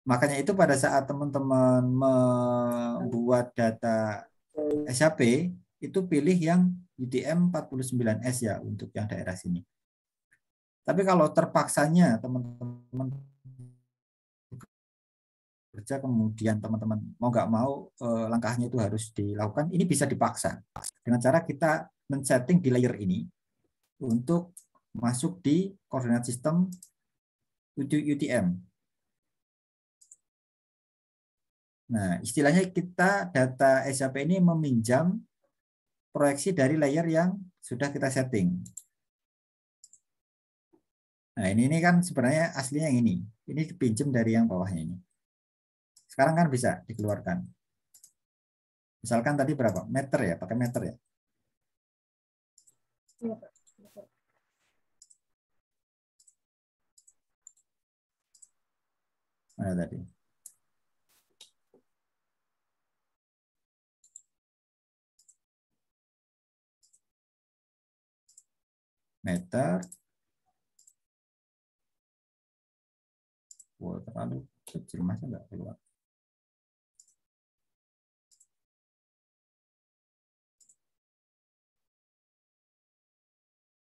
Makanya itu pada saat teman-teman membuat data SAP itu pilih yang UTM 49S ya untuk yang daerah sini. Tapi kalau terpaksanya teman-teman kerja kemudian teman-teman mau nggak mau langkahnya itu harus dilakukan, ini bisa dipaksa dengan cara kita men-setting di layer ini untuk masuk di koordinat sistem UTM. Nah, istilahnya kita data SAP ini meminjam proyeksi dari layer yang sudah kita setting. Nah, ini kan sebenarnya aslinya yang ini. Ini dipinjam dari yang bawahnya ini. Sekarang kan bisa dikeluarkan. Misalkan tadi berapa? Meter ya, pakai meter ya. Iya, Pak. Mana tadi? Meter. Wow, terlalu kecil, masa nggak keluar?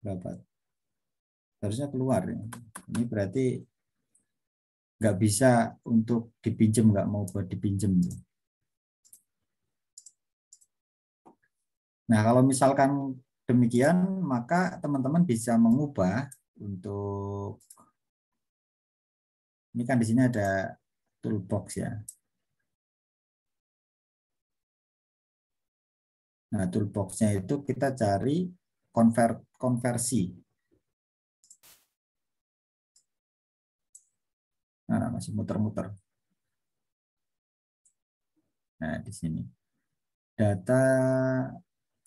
Berapa? Harusnya keluar ya. Ini berarti nggak bisa untuk dipinjam, nggak mau buat dipinjam. Nah, kalau misalkan demikian, maka teman-teman bisa mengubah untuk ini kan di sini ada toolbox ya. Nah, toolboxnya itu kita cari konversi. Nah, masih muter-muter. Nah, di sini data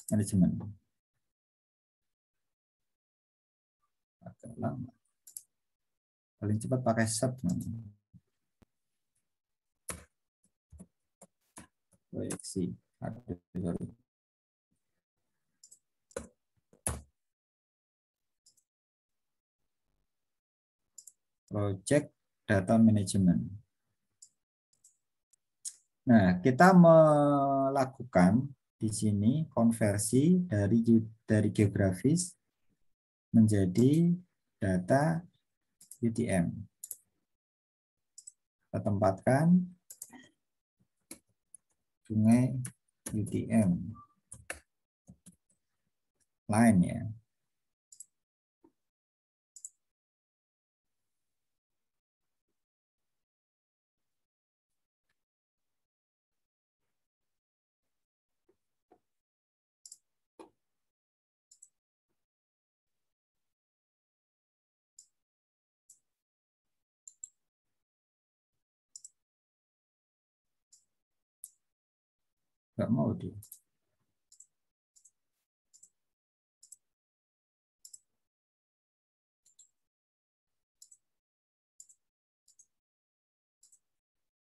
manajemen. Agak lama. Paling cepat pakai sub. Proyeksi. Project data management. Nah, kita melakukan di sini konversi dari geografis menjadi data UTM. Kita tempatkan sungai UTM. Line ya. Nggak mau dia.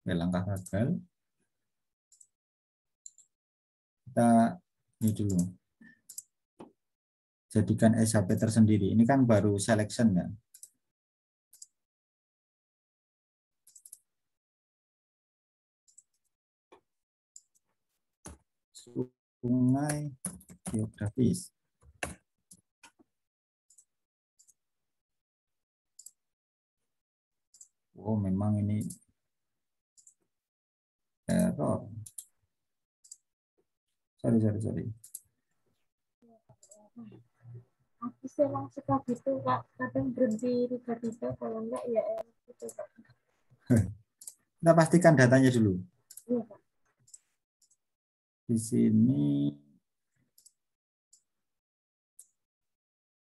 Langkah gagal. Kita ini dulu. Jadikan SAP tersendiri. Ini kan baru selection kan. Sungai geografis. Oh, memang ini error. Sorry. Aku sih emang suka gitu, Kak. Kadang berhenti tiba-tiba, kalau enggak ya gitu, Kak. Kita pastikan datanya dulu. Iya, Kak. Di sini.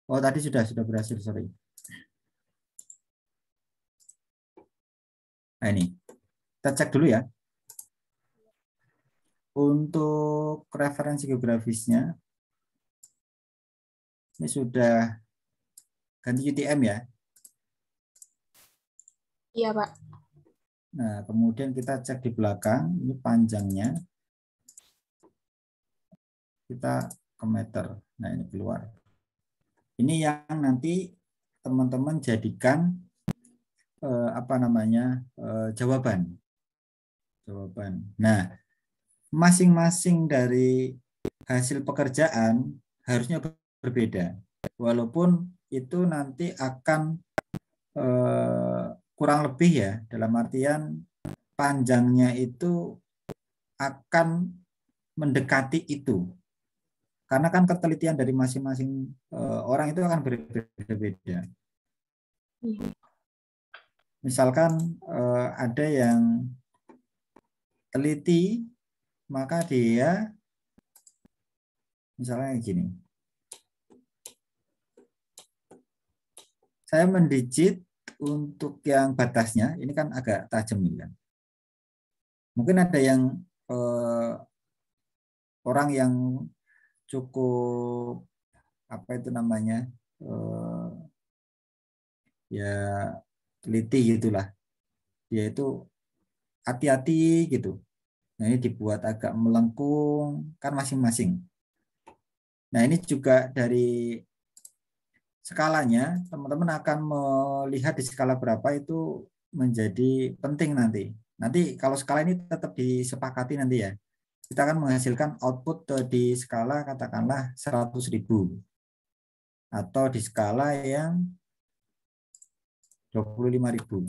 Oh, tadi sudah berhasil, sorry. Nah, ini. Kita cek dulu ya. Untuk referensi geografisnya, ini sudah ganti UTM ya. Iya, Pak. Nah, kemudian kita cek di belakang, ini panjangnya. kita ke meter. Nah, ini keluar. Ini yang nanti teman-teman jadikan jawaban. Nah, masing-masing dari hasil pekerjaan harusnya berbeda. Walaupun itu nanti akan kurang lebih ya, dalam artian panjangnya itu akan mendekati itu. Karena kan ketelitian dari masing-masing orang itu akan berbeda-beda. Misalkan ada yang teliti, maka dia misalnya gini. Saya mendigit untuk yang batasnya, ini kan agak tajam kan. Mungkin ada yang orang yang cukup ya teliti gitulah. Dia itu hati-hati gitu. Nah, ini dibuat agak melengkung, kan masing-masing. Nah, ini juga dari skalanya, teman-teman akan melihat di skala berapa itu menjadi penting nanti. Nanti kalau skala ini tetap disepakati nanti ya. Kita akan menghasilkan output di skala katakanlah 100.000 atau di skala yang 25.000.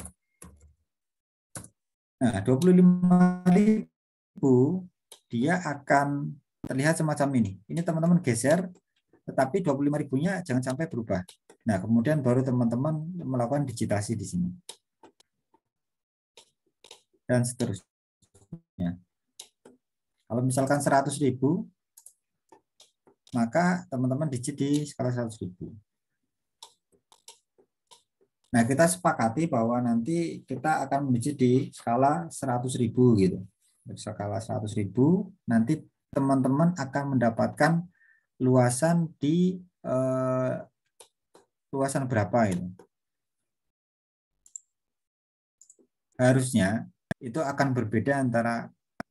Nah, 25.000 dia akan terlihat semacam ini. Ini teman-teman geser, tetapi 25.000-nya jangan sampai berubah. Nah, kemudian baru teman-teman melakukan digitasi di sini. Dan seterusnya. Kalau misalkan 100.000, maka teman-teman digit di skala 100.000. Nah, kita sepakati bahwa nanti kita akan digit di skala 100.000 gitu. Di skala 100.000, nanti teman-teman akan mendapatkan luasan di luasan berapa itu. Harusnya itu akan berbeda antara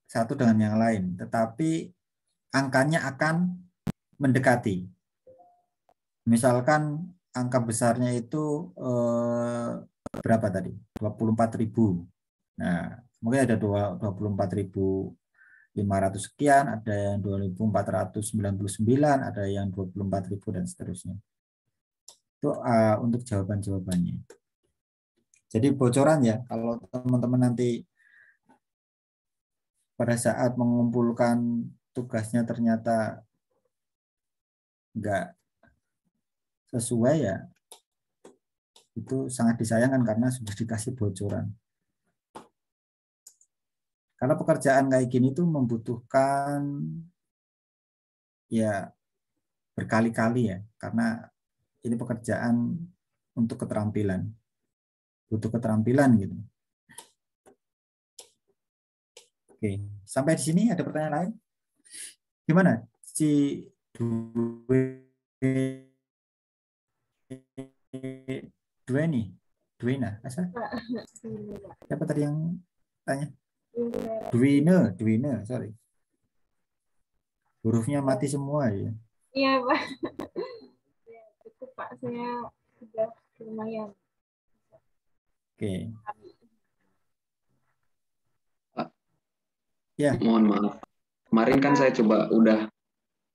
satu dengan yang lain, tetapi angkanya akan mendekati. Misalkan angka besarnya itu berapa tadi? 24.000. Nah, mungkin ada 24.500 sekian, ada yang 2.499, ada yang 24.000 dan seterusnya. Itu untuk jawaban-jawabannya. Jadi bocoran ya, kalau teman-teman nanti pada saat mengumpulkan tugasnya ternyata enggak sesuai ya, itu sangat disayangkan karena sudah dikasih bocoran. Karena pekerjaan kayak gini tuh membutuhkan ya berkali-kali ya, karena ini pekerjaan untuk keterampilan, butuh keterampilan gitu. Oke, sampai di sini ada pertanyaan lain? Gimana si Duena, asal? Siapa tadi yang tanya? Duina, sorry. Hurufnya mati semua ya. Iya, Pak. Cukup, Pak. Saya sudah lumayan. Oke. Pak, Ya. mohon maaf. Kemarin kan saya coba udah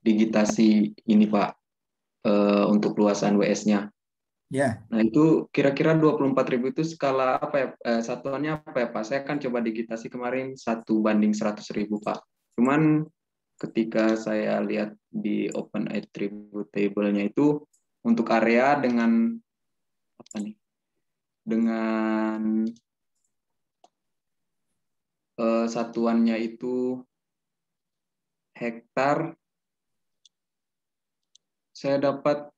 digitasi ini Pak, untuk luasan WS-nya. Ya. Nah itu kira-kira 24.000 itu skala apa ya, satuannya apa ya Pak? Saya kan coba digitasi kemarin 1:100.000 Pak. Cuman ketika saya lihat di Open Attribute Table-nya itu untuk area dengan apa nih? Dengan satuannya itu hektar, saya dapat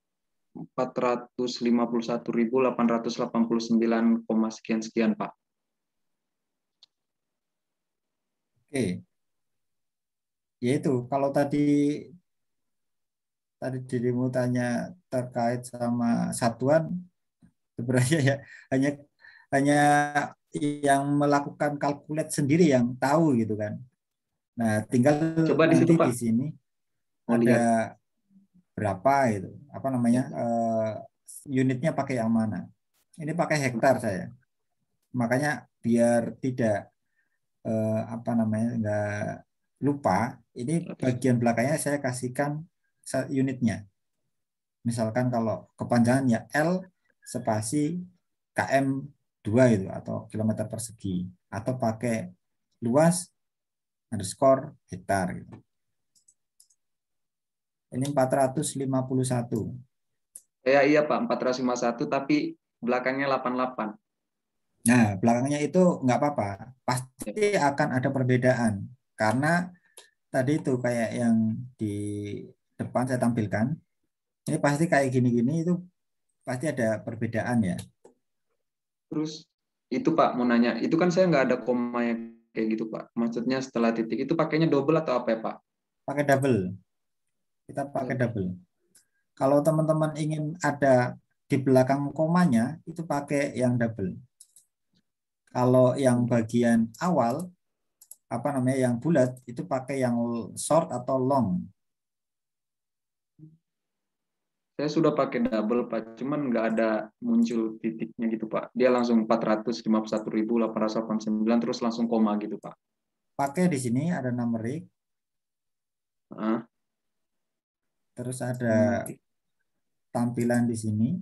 451.889, sekian Pak. Oke. Yaitu kalau tadi dirimu tanya terkait sama satuan, sebenarnya ya hanya yang melakukan kalkulat sendiri yang tahu gitu kan. Nah, tinggal Coba di nanti situ, Pak. di sini. mau ada lihat. berapa itu, apa namanya, unitnya pakai yang mana. Ini pakai hektar saya. Makanya biar tidak apa namanya, nggak lupa, ini bagian belakangnya saya kasihkan unitnya. Misalkan kalau kepanjangan ya L spasi km 2 itu atau kilometer persegi, atau pakai luas underscore hektar gitu. Ini 451. Ya iya Pak, 451 tapi belakangnya 88. Nah, belakangnya itu nggak apa-apa, pasti akan ada perbedaan karena tadi itu kayak yang di depan saya tampilkan, ini pasti kayak gini-gini, itu pasti ada perbedaan ya. Terus itu Pak mau nanya, itu kan saya nggak ada komanya kayak gitu Pak. Maksudnya setelah titik itu pakainya double atau apa ya Pak? Pakai double, kita pakai double. Kalau teman-teman ingin ada di belakang komanya, itu pakai yang double. Kalau yang bagian awal, apa namanya, yang bulat, itu pakai yang short atau long. Saya sudah pakai double Pak, cuman nggak ada muncul titiknya gitu Pak. Dia langsung 451.889 terus langsung koma gitu Pak. Pakai di sini ada numeric, Ah, terus ada tampilan di sini.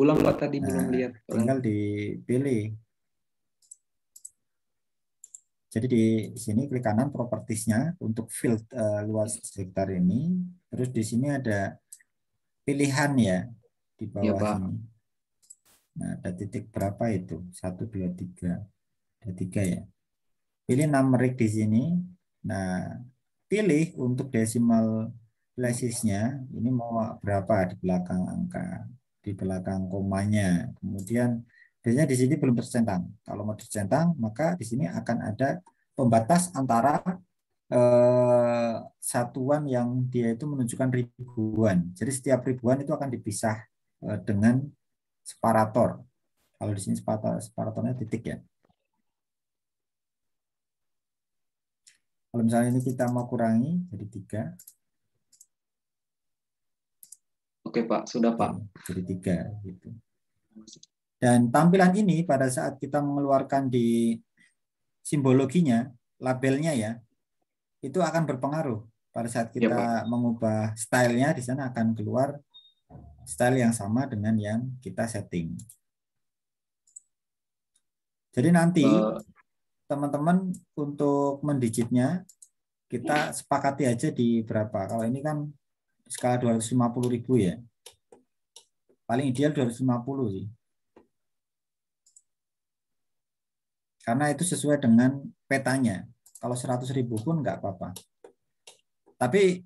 ulang Pak tadi belum Nah, lihat. tinggal dipilih. Jadi di sini klik kanan propertiesnya untuk field luas hektar ini. Terus di sini ada pilihan ya di Iya bawah Pak. sini. Nah, ada titik berapa itu? 1, 2, 3. Ada 3 ya. Pilih numeric di sini. Nah, pilih untuk decimal places-nya. Ini mau berapa di belakang angka, di belakang komanya. Kemudian biasanya di sini belum tercentang. Kalau mau tercentang, maka di sini akan ada pembatas antara satuan yang dia itu menunjukkan ribuan. Jadi setiap ribuan itu akan dipisah dengan separator. Kalau di sini separatornya titik ya. Kalau misalnya ini kita mau kurangi jadi 3. Oke Pak, sudah Pak. Jadi 3 gitu. Dan tampilan ini pada saat kita mengeluarkan di simbologinya, labelnya ya, itu akan berpengaruh. Pada saat Iya Pak. kita mengubah stylenya, di sana akan keluar style yang sama dengan yang kita setting. Jadi nanti teman-teman untuk mendigitnya kita sepakati aja di berapa. Kalau ini kan skala 250.000 ya. Paling ideal 250 sih. Karena itu sesuai dengan petanya. Kalau 100.000 pun nggak apa-apa. Tapi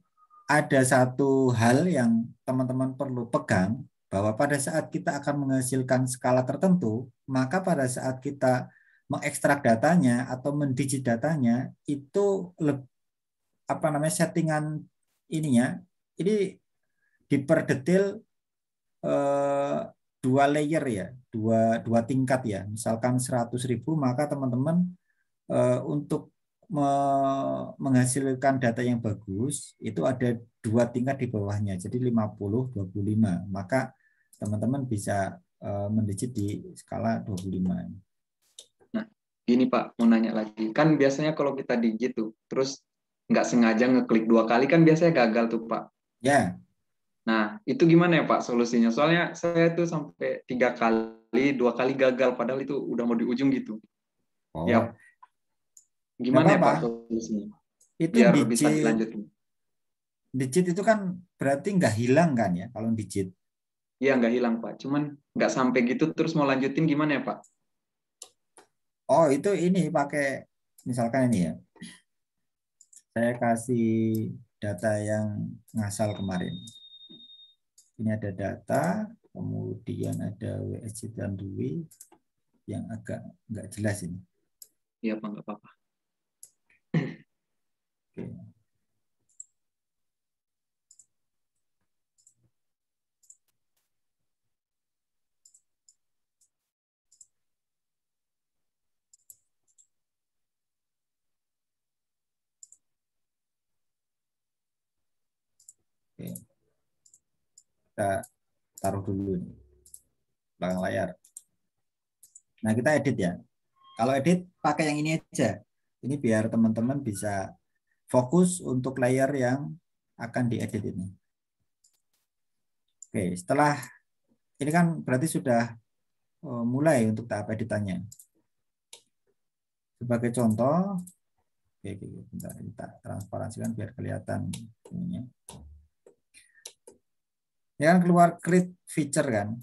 ada satu hal yang teman-teman perlu pegang, bahwa pada saat kita akan menghasilkan skala tertentu, maka pada saat kita mengekstrak datanya atau mendigit datanya, itu apa namanya, settingan ininya ini diperdetail dua layer ya, dua tingkat ya. Misalkan 100.000, maka teman-teman untuk menghasilkan data yang bagus itu ada 2 tingkat di bawahnya. Jadi 50, 25. Maka teman-teman bisa mendigit di skala 25. Nah, gini Pak, mau nanya lagi. Kan biasanya kalau kita digit tuh, terus nggak sengaja ngeklik 2 kali kan biasanya gagal tuh Pak. Ya. Nah, itu gimana ya Pak solusinya? Soalnya saya tuh sampai 3 kali, 2 kali gagal, padahal itu udah mau di ujung gitu. Oh, Ya, nggak gimana ya apa-apa. Pak solusinya? Itu Biar bisa dilanjutin. digit itu kan berarti nggak hilang kan ya kalau digit. Iya, nggak hilang Pak. Cuman nggak sampai gitu terus mau lanjutin gimana ya Pak? Oh, itu ini pakai misalkan ini ya. Saya kasih data yang ngasal kemarin. Ini ada data, kemudian ada WSC dan Dwi yang agak nggak jelas ini. Iya Pak, nggak apa-apa. Oke. Oke. Kita taruh dulu ini, belakang layar. Nah, kita edit ya. Kalau edit pakai yang ini aja. Ini biar teman-teman bisa fokus untuk layer yang akan diedit ini. Oke, setelah ini kan berarti sudah mulai untuk tahap editannya. Sebagai contoh, oke, bentar, kita transparansikan biar kelihatan ininya. Ini kan keluar create feature kan.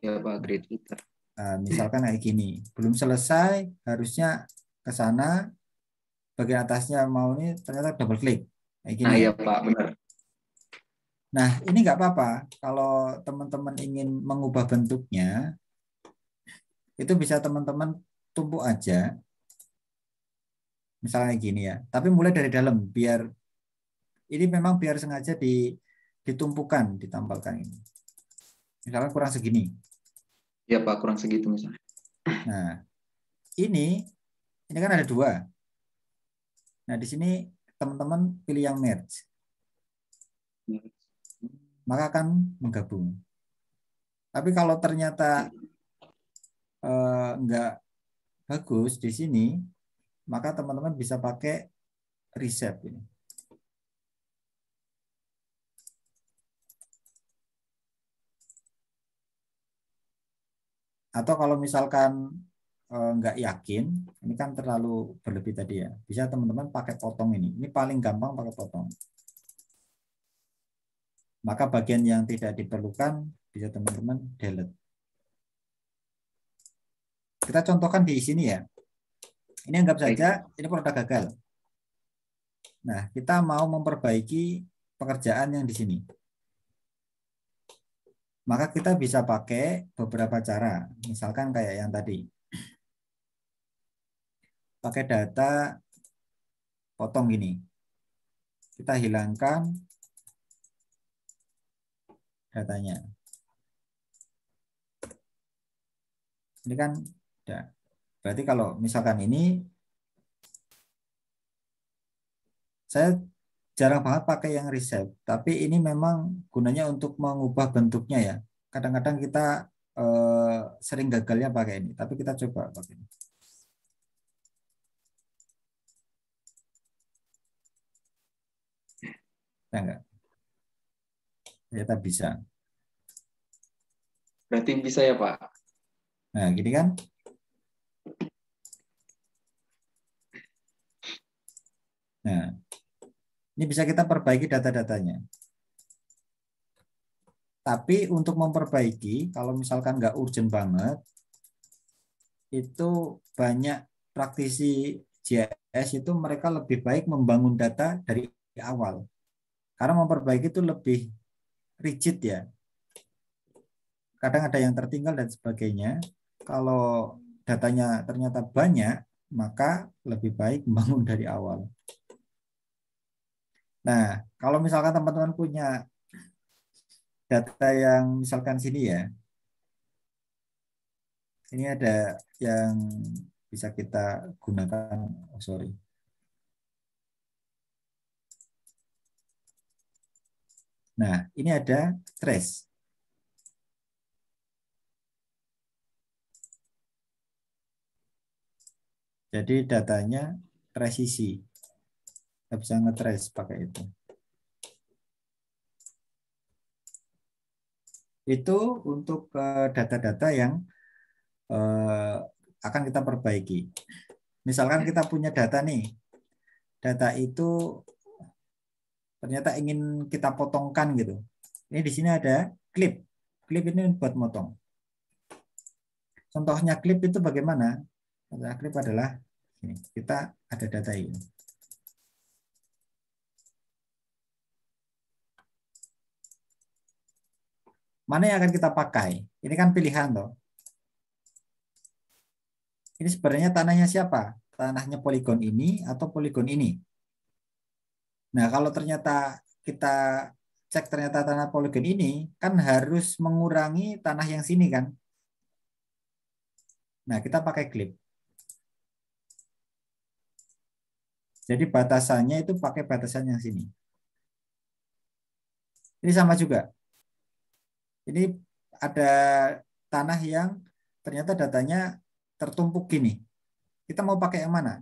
Ya Pak, great feature. Nah, misalkan kayak gini, belum selesai, harusnya ke sana, bagian atasnya mau ini ternyata double klik kayak gini Nah ya. ya Pak, benar. Nah, ini nggak apa-apa kalau teman-teman ingin mengubah bentuknya, itu bisa teman-teman tumpuk aja, misalnya gini ya. Tapi mulai dari dalam, biar ini memang biar sengaja ditumpukan, ditampalkan ini. Misalnya kurang segini. Ya Pak, kurang segitu misalnya. Nah, ini kan ada dua. Nah, di sini teman-teman pilih yang merge, maka akan menggabung. Tapi kalau ternyata nggak bagus di sini, maka teman-teman bisa pakai reset ini. Atau kalau misalkan nggak yakin, ini kan terlalu berlebih tadi ya, bisa teman-teman pakai potong ini. Ini paling gampang pakai potong. Maka bagian yang tidak diperlukan bisa teman-teman delete. Kita contohkan di sini ya. Ini anggap saja ini produk gagal. Nah, kita mau memperbaiki pekerjaan yang di sini. Maka kita bisa pakai beberapa cara. Misalkan kayak yang tadi. Pakai data potong gini. Kita hilangkan datanya. Ini kan udah. Berarti kalau misalkan ini saya jarang banget pakai yang reset, tapi ini memang gunanya untuk mengubah bentuknya ya. Kadang-kadang kita sering gagalnya pakai ini, tapi kita coba pakai ini. Nah, enggak. Ternyata bisa. Berarti bisa ya Pak? Nah, gini kan? Nah, ini bisa kita perbaiki data-datanya. Tapi untuk memperbaiki, kalau misalkan nggak urgent banget, itu banyak praktisi GIS itu mereka lebih baik membangun data dari awal. Karena memperbaiki itu lebih rigid ya. Kadang ada yang tertinggal dan sebagainya. Kalau datanya ternyata banyak, maka lebih baik membangun dari awal. Nah, kalau misalkan teman-teman punya data yang misalkan sini ya, ini ada yang bisa kita gunakan. Oh, sorry. Nah, ini ada trace. Jadi datanya presisi. Kita bisa nge-trace pakai itu. Itu untuk data-data yang akan kita perbaiki. Misalkan kita punya data nih. Data itu ternyata ingin kita potongkan gitu. Ini di sini ada klip. Klip ini buat motong. Contohnya klip itu bagaimana? Contohnya klip adalah ini. Kita ada data ini. Mana yang akan kita pakai? Ini kan pilihan toh. Ini sebenarnya tanahnya siapa? Tanahnya poligon ini atau poligon ini? Nah, kalau ternyata kita cek ternyata tanah poligon ini, kan harus mengurangi tanah yang sini kan? Nah, kita pakai klip. Jadi batasannya itu pakai batasan yang sini. Ini sama juga. Ini ada tanah yang ternyata datanya tertumpuk gini. Kita mau pakai yang mana?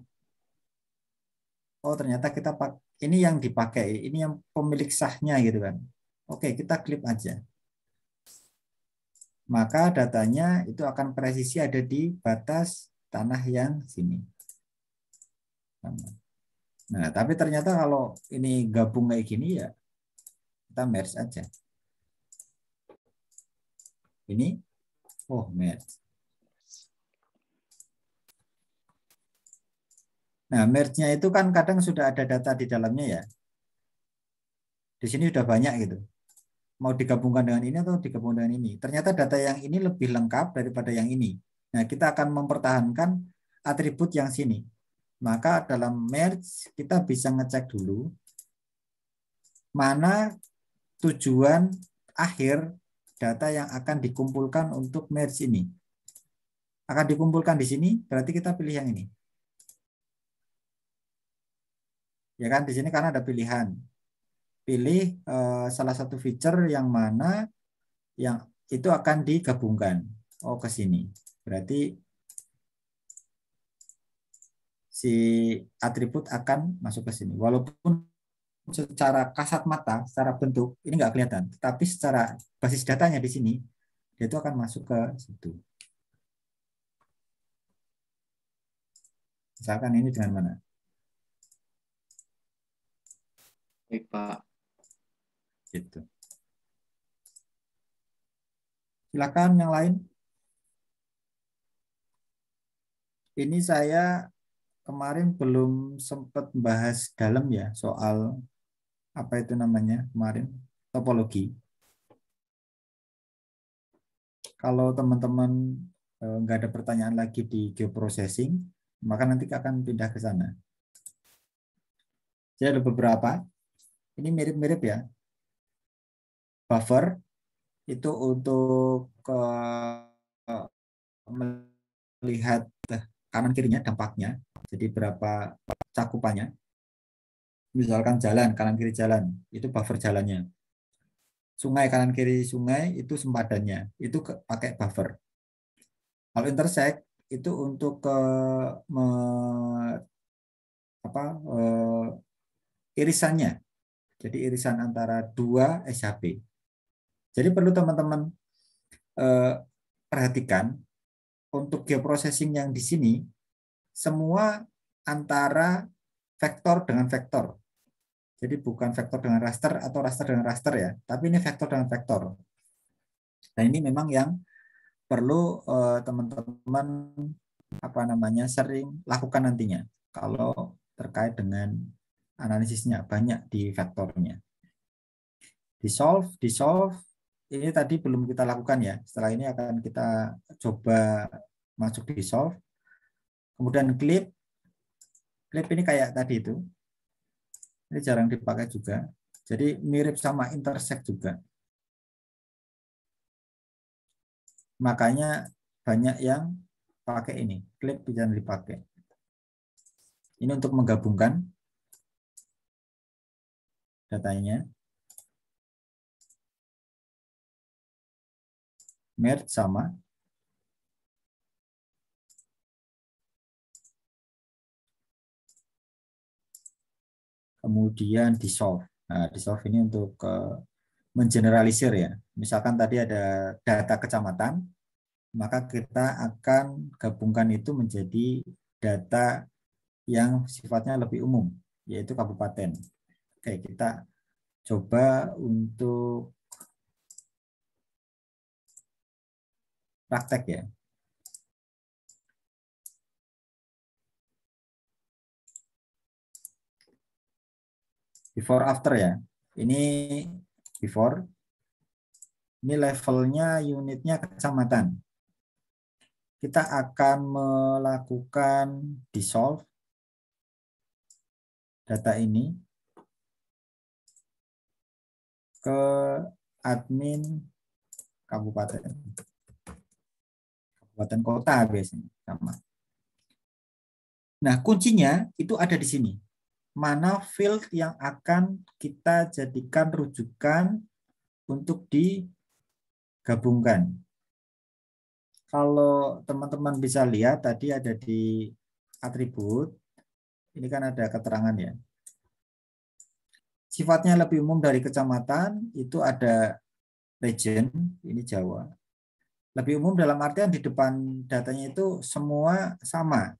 Oh, ternyata kita ini yang dipakai, ini yang pemilik sahnya gitu kan. Oke, kita klik aja. Maka datanya itu akan presisi ada di batas tanah yang sini. Nah, tapi ternyata kalau ini gabung kayak gini ya kita merge aja. Ini, oh merge. Nah, merge-nya itu kan kadang sudah ada data di dalamnya ya. Di sini sudah banyak gitu. Mau digabungkan dengan ini atau digabungkan dengan ini. Ternyata data yang ini lebih lengkap daripada yang ini. Nah, kita akan mempertahankan atribut yang sini. Maka dalam merge kita bisa ngecek dulu mana tujuan akhir data yang akan dikumpulkan untuk merge ini. Akan dikumpulkan di sini, berarti kita pilih yang ini. Ya kan, di sini karena ada pilihan. Pilih salah satu feature yang mana yang itu akan digabungkan. Oh, ke sini. Berarti si atribut akan masuk ke sini. Walaupun secara kasat mata, secara bentuk ini nggak kelihatan, tetapi secara basis datanya di sini dia itu akan masuk ke situ. Misalkan ini dengan mana? Baik, Pak. Gitu. Silakan yang lain. Ini saya kemarin belum sempat bahas dalam ya soal apa itu namanya kemarin topologi. Kalau teman-teman nggak ada pertanyaan lagi di geoprocessing, maka nanti akan pindah ke sana. Jadi ada beberapa. Ini mirip-mirip ya. Buffer itu untuk melihat kanan kirinya dampaknya. Jadi berapa cakupannya. Misalkan jalan, kanan kiri jalan, itu buffer jalannya. Sungai kanan kiri sungai itu sempadannya, itu pakai buffer. Kalau intersect itu untuk irisannya. Jadi irisan antara dua SHP. Jadi perlu teman-teman perhatikan untuk geoprocessing yang di sini semua antara vektor dengan vektor. Jadi bukan vektor dengan raster atau raster dengan raster ya, tapi ini vektor dengan vektor. Dan ini memang yang perlu teman-teman sering lakukan nantinya kalau terkait dengan analisisnya banyak di vektornya. Di solve ini tadi belum kita lakukan ya. Setelah ini akan kita coba masuk di solve. Kemudian clip ini kayak tadi itu. Ini jarang dipakai juga. Jadi mirip sama intersect juga. Makanya banyak yang pakai ini. Clip jangan dipakai. Ini untuk menggabungkan datanya. Merge sama. Kemudian dissolve. Nah, dissolve ini untuk mengeneralisir ya. Misalkan tadi ada data kecamatan, maka kita akan gabungkan itu menjadi data yang sifatnya lebih umum, yaitu kabupaten. Oke, kita coba untuk praktek ya. Before after ya. Ini before. Ini levelnya unitnya kecamatan. Kita akan melakukan dissolve data ini ke admin kabupaten. Kabupaten kota biasanya sama. Nah, kuncinya itu ada di sini. Mana field yang akan kita jadikan rujukan untuk digabungkan. Kalau teman-teman bisa lihat tadi ada di atribut, ini kan ada keterangan ya. Sifatnya lebih umum dari kecamatan, itu ada region, ini Jawa. Lebih umum dalam artian di depan datanya itu semua sama.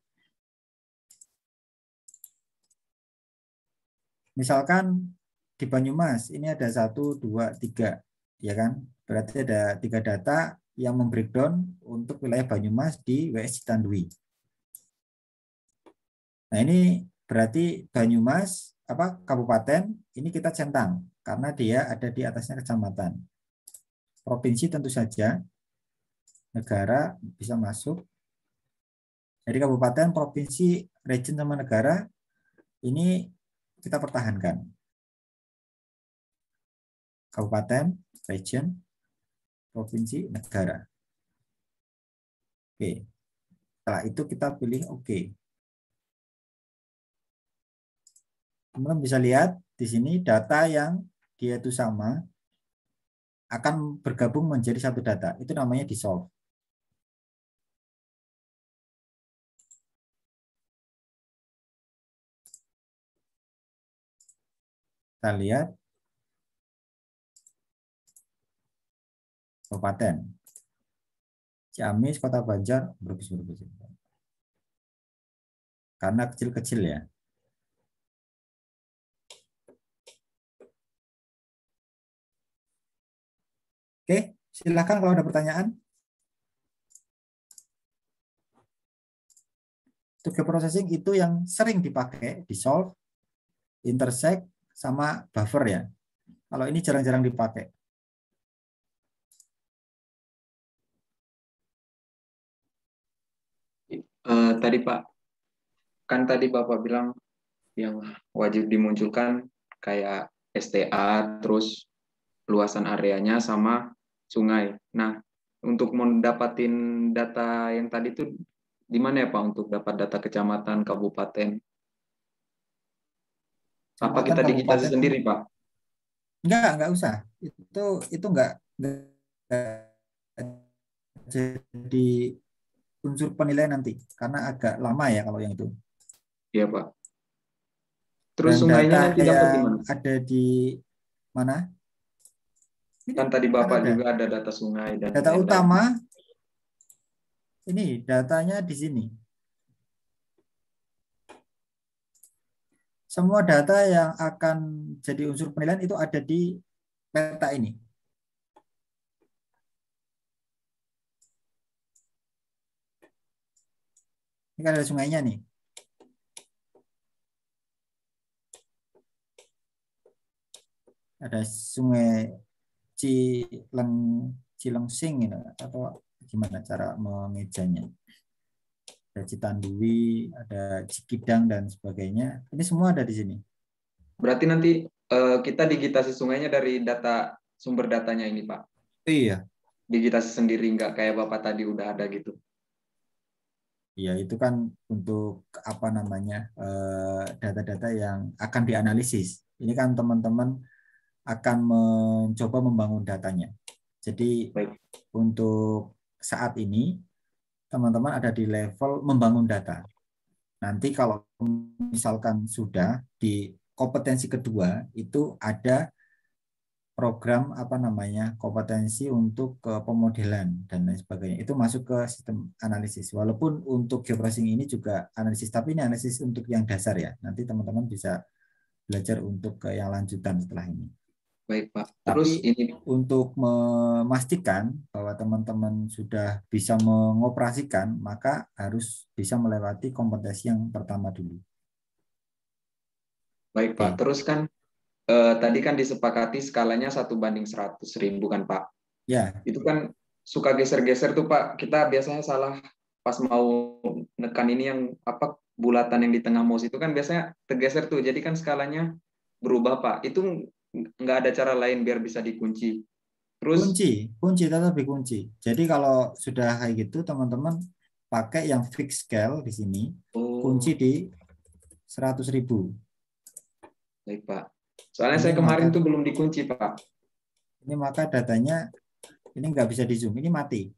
Misalkan di Banyumas, ini ada 1, 2, 3, ya kan? Berarti ada 3 data yang membreakdown untuk wilayah Banyumas di WS Citandui. Nah ini berarti Banyumas kabupaten ini kita centang karena dia ada di atasnya kecamatan. Provinsi tentu saja, negara bisa masuk. Jadi kabupaten, provinsi, region sama negara ini kita pertahankan. Kabupaten, region, provinsi, negara. Oke. Setelah itu kita pilih oke. Teman-teman bisa lihat di sini data yang dia itu sama akan bergabung menjadi satu data. Itu namanya dissolve. Kita lihat kabupaten. Ciamis, Kota Banjar, Brebes. Karena kecil-kecil ya. Oke, silakan kalau ada pertanyaan. Untuk geoprocessing itu yang sering dipakai, dissolve, intersect, sama buffer ya. Kalau ini jarang-jarang dipakai. Tadi Pak, kan tadi Bapak bilang yang wajib dimunculkan kayak STA, terus luasan areanya sama sungai. Nah, untuk mendapatkan data yang tadi itu di mana ya Pak untuk dapat data kecamatan, kabupaten? Apa kita digitasi sendiri Pak? Enggak usah. Itu enggak jadi unsur penilaian nanti karena agak lama ya kalau yang itu. Iya Pak. Terus Dan sungainya data nanti dapat di yang mana? ada di mana? Kan tadi Bapak juga ada data sungai dan data lain-lain. utama. Ini datanya di sini. Semua data yang akan jadi unsur penilaian itu ada di peta ini. Ini kan ada sungainya nih. Ada sungai Cilengsing ini, atau gimana cara mengejanya. Ada Citandui, ada Cikidang dan sebagainya. Ini semua ada di sini. Berarti nanti kita digitasi sungainya dari data sumber datanya ini Pak. Iya. Digitasi sendiri nggak kayak Bapak tadi udah ada gitu. Iya, itu kan untuk apa namanya data-data yang akan dianalisis. Ini kan teman-teman akan mencoba membangun datanya. Jadi Baik. untuk saat ini teman-teman ada di level membangun data. Nanti kalau misalkan sudah di kompetensi kedua itu ada program apa namanya kompetensi untuk pemodelan dan lain sebagainya. Itu masuk ke sistem analisis. Walaupun untuk geoprocessing ini juga analisis, tapi ini analisis untuk yang dasar ya. Nanti teman-teman bisa belajar untuk ke yang lanjutan setelah ini. Baik Pak. Terus Tapi ini untuk memastikan bahwa teman-teman sudah bisa mengoperasikan, maka harus bisa melewati kompetensi yang pertama dulu. baik Pak. Oke. Terus kan tadi kan disepakati skalanya 1:100.000 kan Pak. Ya. Itu kan suka geser-geser tuh Pak. Kita biasanya salah pas mau nekan ini yang apa bulatan yang di tengah mouse itu kan biasanya tergeser tuh. Jadi kan skalanya berubah Pak. Itu nggak ada cara lain biar bisa dikunci. Terus Kunci tetap dikunci. Jadi kalau sudah kayak gitu teman-teman pakai yang fixed scale di sini, kunci di 100.000. Baik Pak. Soalnya Ini saya kemarin maka tuh belum dikunci Pak. ini maka datanya ini nggak bisa di zoom, ini mati.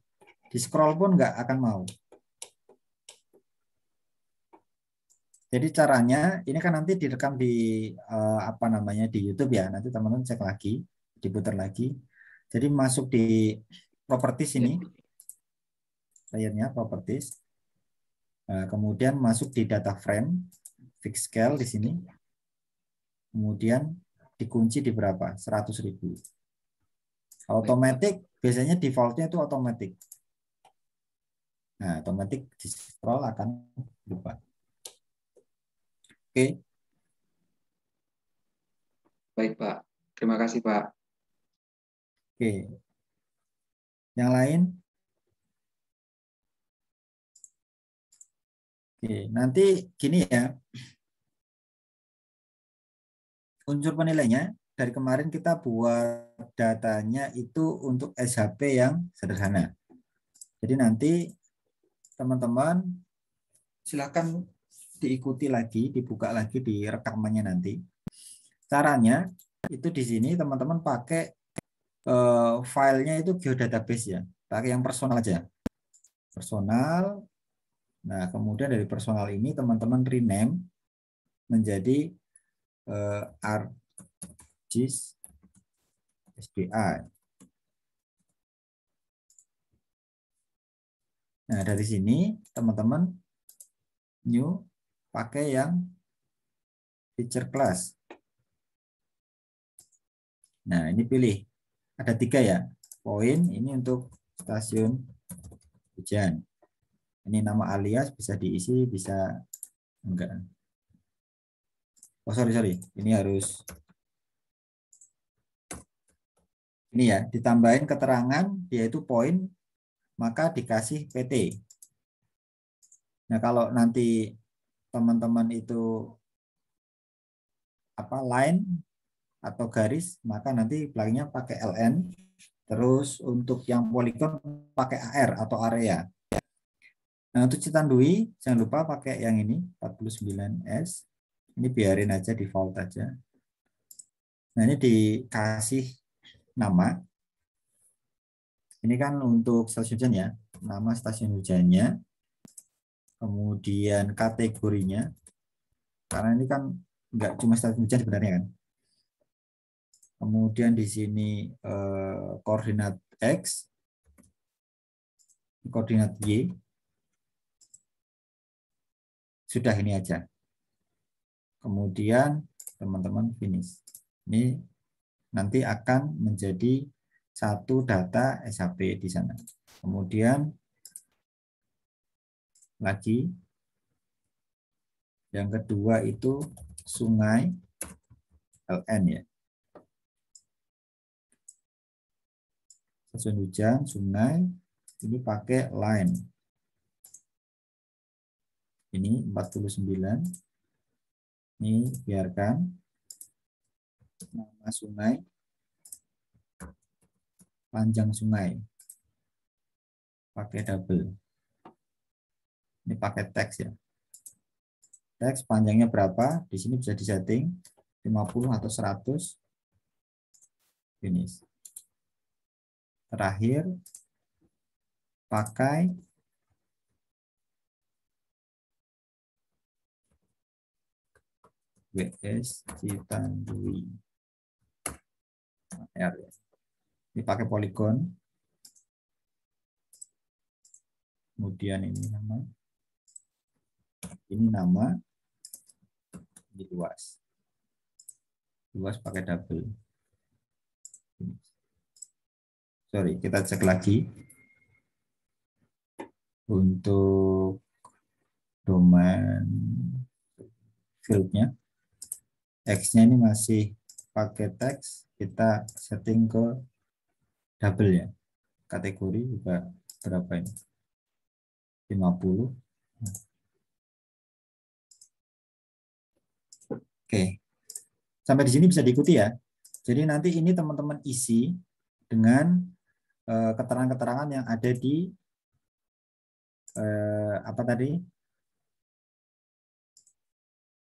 Di scroll pun nggak akan mau. Jadi caranya ini kan nanti direkam di apa namanya di YouTube ya. Nanti teman-teman cek lagi, diputar lagi. Jadi masuk di properties ini, layernya properties. Nah, kemudian masuk di data frame, fix scale di sini. Kemudian dikunci di berapa? 100.000. Automatic biasanya defaultnya itu automatic. Nah, automatic di scroll akan berubah. Oke. Baik, Pak. Terima kasih, Pak. Oke. Yang lain? Oke, nanti gini ya. Unsur penilainya dari kemarin kita buat datanya itu untuk SHP yang sederhana. Jadi nanti teman-teman silakan diikuti lagi, dibuka lagi di rekamannya nanti. Caranya itu di sini teman-teman pakai filenya itu geodatabase ya, pakai yang personal aja. Personal. Nah, kemudian dari personal ini teman-teman rename menjadi ArcGIS SBA. Nah, dari sini teman-teman new pakai yang feature class. Nah, ini pilih. Ada 3 ya. Poin ini untuk stasiun hujan. Ini nama alias bisa diisi, bisa enggak. Oh, sorry. Ini harus ini ya, ditambahin keterangan yaitu poin, maka dikasih PT. Nah, kalau nanti teman-teman itu apa line atau garis, maka nanti belakangnya pakai LN. Terus untuk yang poligon pakai AR atau area. Nah, untuk Citandui jangan lupa pakai yang ini 49S. Ini biarin aja default aja. Nah, ini dikasih nama. Ini kan untuk stasiun hujan ya. Nama stasiun hujannya. Kemudian kategorinya. Karena ini kan nggak cuma stasiun hujan sebenarnya kan. Kemudian di sini koordinat X, koordinat Y. Sudah ini aja. Kemudian teman-teman finish. Ini nanti akan menjadi satu data SHP di sana. Kemudian lagi yang kedua itu sungai LN ya. Stasiun hujan, sungai, ini pakai line. Ini 49. Ini biarkan. Nama sungai. Panjang sungai. Pakai double. Ini pakai teks ya. Teks panjangnya berapa? Di sini bisa disetting 50 atau 100. Finish. Terakhir pakai WS Citandui R. Ini pakai poligon. Kemudian ini nama. Ini nama. Ini luas. Luas pakai double. Sorry, kita cek lagi. Untuk domain fieldnya. X-nya ini masih pakai teks. Kita setting ke double ya. Kategori juga berapa ini? 50. Oke. Sampai di sini bisa diikuti ya. Jadi nanti ini teman-teman isi dengan keterangan-keterangan yang ada di apa tadi?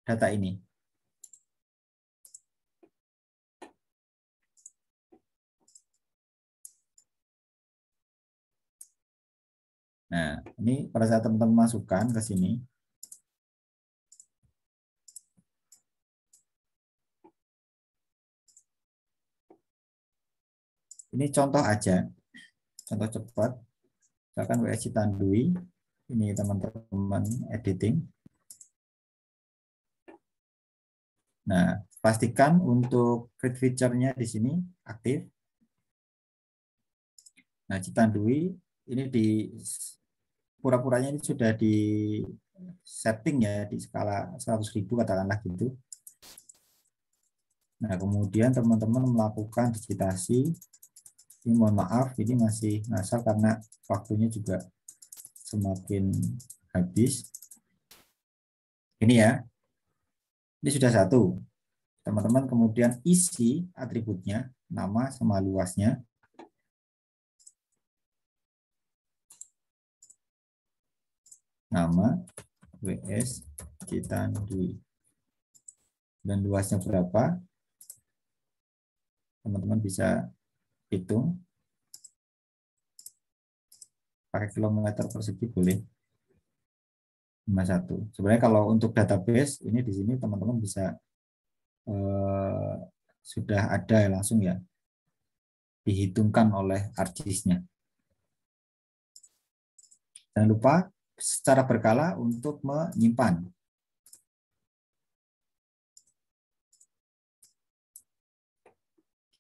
Data ini. Nah, ini pada saat teman-teman masukkan ke sini, ini contoh aja, contoh cepat. Misalkan WS Citandui, ini teman-teman editing. Nah, pastikan untuk create feature-nya di sini aktif. Nah, Citandui ini di pura-puranya ini sudah di setting ya di skala 100.000 katakanlah gitu. Nah, kemudian teman-teman melakukan digitasi. Ini mohon maaf, ini masih ngasal karena waktunya juga semakin habis. Ini ya, ini sudah satu. Teman-teman kemudian isi atributnya, nama sama luasnya. Nama WS Citandui. Dan luasnya berapa? Teman-teman bisa hitung. Pakai kilometer persegi boleh. 51. Sebenarnya kalau untuk database ini di sini teman-teman bisa sudah ada langsung ya dihitungkan oleh ArcGIS-nya. Jangan lupa secara berkala untuk menyimpan.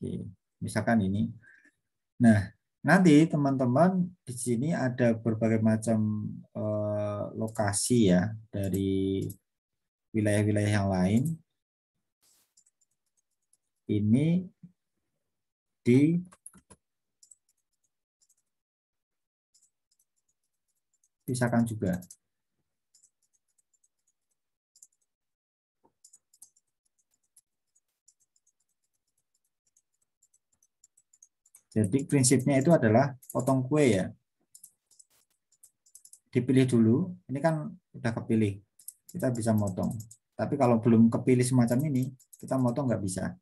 Oke, misalkan ini. Nah, nanti teman-teman di sini ada berbagai macam lokasi ya dari wilayah-wilayah yang lain. Ini dipisahkan juga. Jadi prinsipnya itu adalah potong kue ya. Dipilih dulu, ini kan udah kepilih. Kita bisa motong. Tapi kalau belum kepilih semacam ini, kita motong nggak bisa.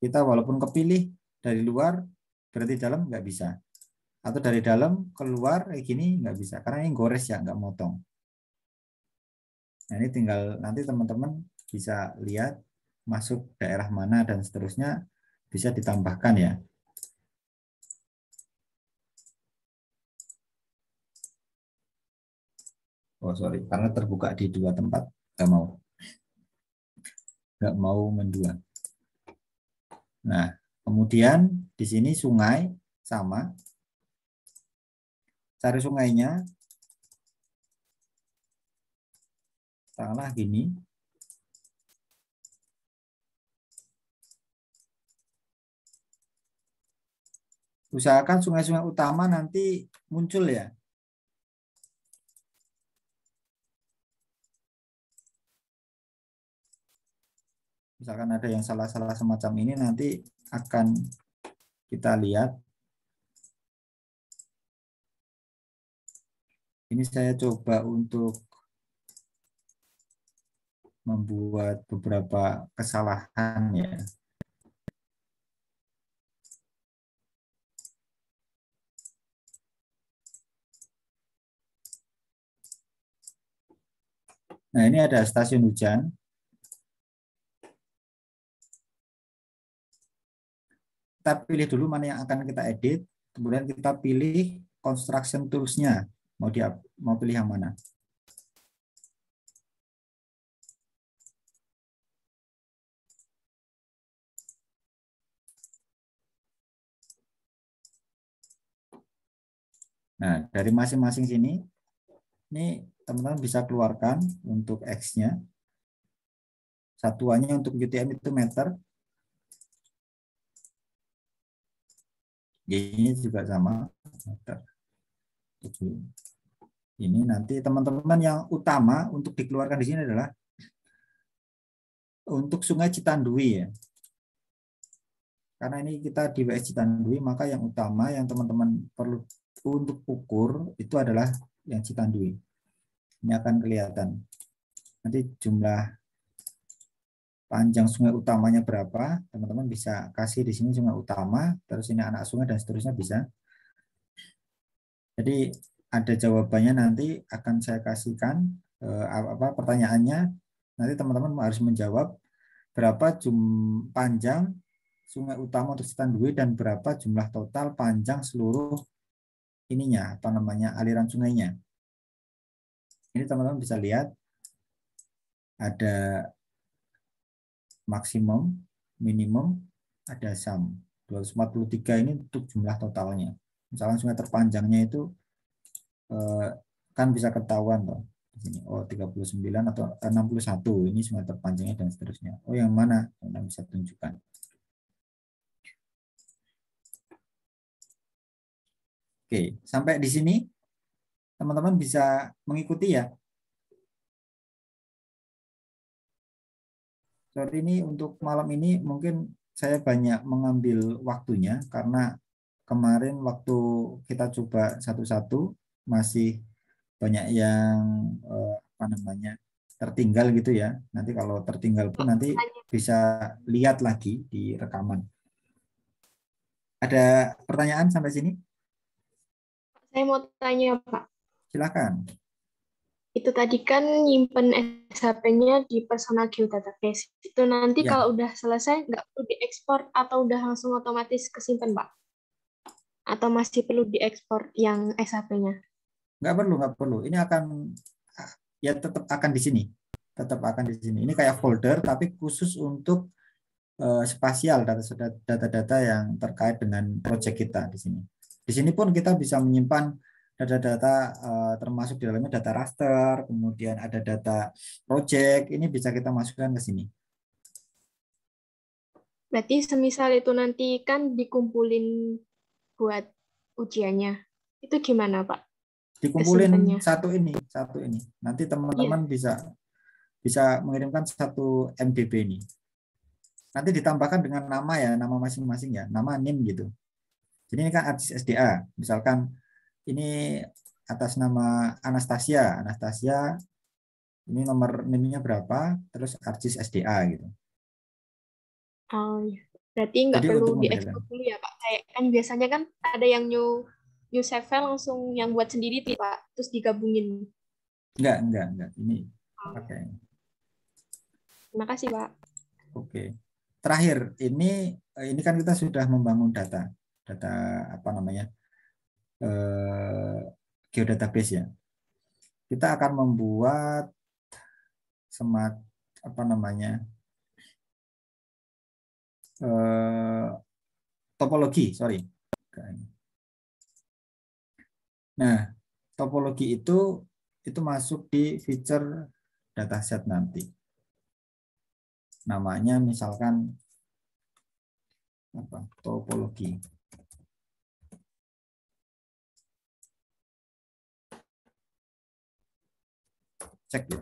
Kita walaupun kepilih dari luar, berarti dalam nggak bisa. Atau dari dalam keluar kayak gini nggak bisa. Karena ini gores ya, nggak motong. Nah ini tinggal nanti teman-teman bisa lihat masuk daerah mana dan seterusnya bisa ditambahkan ya. Oh sorry, karena terbuka di dua tempat, nggak mau mendua. Nah, kemudian di sini sungai sama. Cari sungainya. Katakanlah gini. Usahakan sungai-sungai utama nanti muncul ya. Misalkan ada yang salah-salah semacam ini nanti akan kita lihat. Ini saya coba untuk membuat beberapa kesalahan ya. Nah ini ada stasiun hujan. Kita pilih dulu mana yang akan kita edit, kemudian kita pilih construction tools-nya. Mau pilih yang mana? Nah, dari masing-masing sini, ini teman-teman bisa keluarkan untuk X-nya. Satuannya untuk UTM itu meter. Ini juga sama. Meter. Ini nanti teman-teman yang utama untuk dikeluarkan di sini adalah untuk Sungai Citandui ya. Karena ini kita di WS Citandui, maka yang utama yang teman-teman perlu untuk ukur itu adalah yang Citandui. Ini akan kelihatan. Nanti jumlah panjang sungai utamanya berapa, teman-teman bisa kasih di sini sungai utama, terus ini anak sungai dan seterusnya bisa. Jadi ada jawabannya nanti akan saya kasihkan pertanyaannya. Nanti teman-teman harus menjawab berapa panjang sungai utama untuk Setan-Due dan berapa jumlah total panjang seluruh ininya aliran sungainya. Ini teman-teman bisa lihat ada maksimum, minimum, ada sum. 243 ini untuk jumlah totalnya. Misalkan sungai terpanjangnya itu kan bisa ketahuan loh. Di sini 39 atau 61 ini sungai terpanjangnya dan seterusnya. Yang mana? Yang bisa tunjukkan. Oke, sampai di sini teman-teman bisa mengikuti ya. Sorry, ini untuk malam ini mungkin saya banyak mengambil waktunya karena kemarin waktu kita coba satu-satu masih banyak yang tertinggal gitu ya. Nanti kalau tertinggal pun nanti bisa lihat lagi di rekaman. Ada pertanyaan sampai sini? Saya mau tanya, Pak. Silakan. Itu tadi kan nyimpen SHP-nya di personal geodatabase. Itu nanti Ya. kalau udah selesai nggak perlu diekspor atau udah langsung otomatis kesimpan, Pak? Atau masih perlu diekspor yang SHP-nya? Nggak perlu. Ini akan ya tetap akan di sini. Tetap akan di sini. Ini kayak folder tapi khusus untuk spasial data-data yang terkait dengan proyek kita di sini. Di sini pun kita bisa menyimpan data-data termasuk di dalamnya data raster, kemudian ada data project, ini bisa kita masukkan ke sini. Berarti semisal itu nanti kan dikumpulin buat ujiannya, itu gimana Pak? Dikumpulin satu ini. Nanti teman-teman bisa mengirimkan 1 MB ini. Nanti ditambahkan dengan nama masing-masing ya, nama NIM gitu. Jadi ini kan ARCIS SDA, misalkan ini atas nama Anastasia, ini nomor NIM-nya berapa, terus ARCIS SDA gitu. Oh, berarti nggak perlu diekspor dulu ya Pak? Kayak kan biasanya kan ada yang new save file langsung yang buat sendiri tuh Pak, terus digabungin. Enggak. Ini pakai. Terima kasih Pak. Oke. Terakhir, ini kan kita sudah membangun data geodatabase ya. Kita akan membuat topologi, sorry. Nah, topologi itu masuk di feature dataset nanti. Namanya misalkan topologi. Cek ya.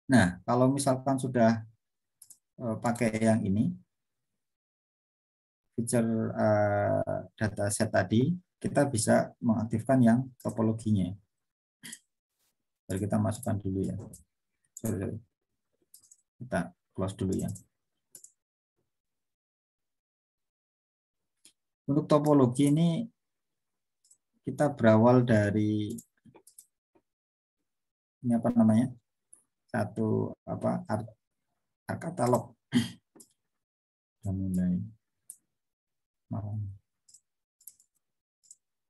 Nah, kalau misalkan sudah pakai yang ini, feature dataset tadi, kita bisa mengaktifkan yang topologinya. Jadi kita masukkan dulu ya. Sorry. Kita close dulu ya. Untuk topologi ini kita berawal dari ini katalog.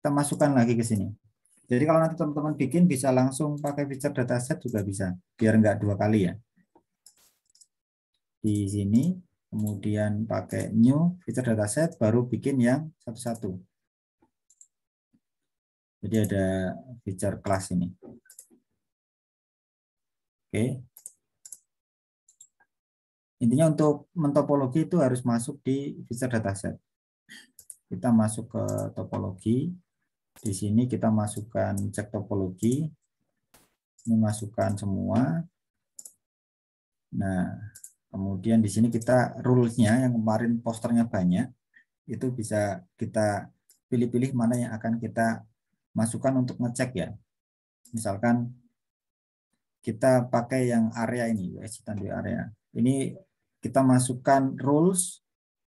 Kita masukkan lagi ke sini. Jadi kalau nanti teman-teman bikin bisa langsung pakai feature dataset juga bisa, biar nggak 2 kali ya. Di sini, kemudian pakai new feature dataset, baru bikin yang satu-satu. Jadi ada feature kelas ini. Oke. Intinya untuk mentopologi itu harus masuk di feature dataset. Kita masuk ke topologi. Di sini kita masukkan cek topologi. Ini masukkan semua. Nah, kemudian di sini kita rules-nya yang kemarin posternya banyak. Itu bisa kita pilih-pilih mana yang akan kita masukan untuk ngecek ya. Misalkan kita pakai yang area ini, WS Tandui area. Ini kita masukkan rules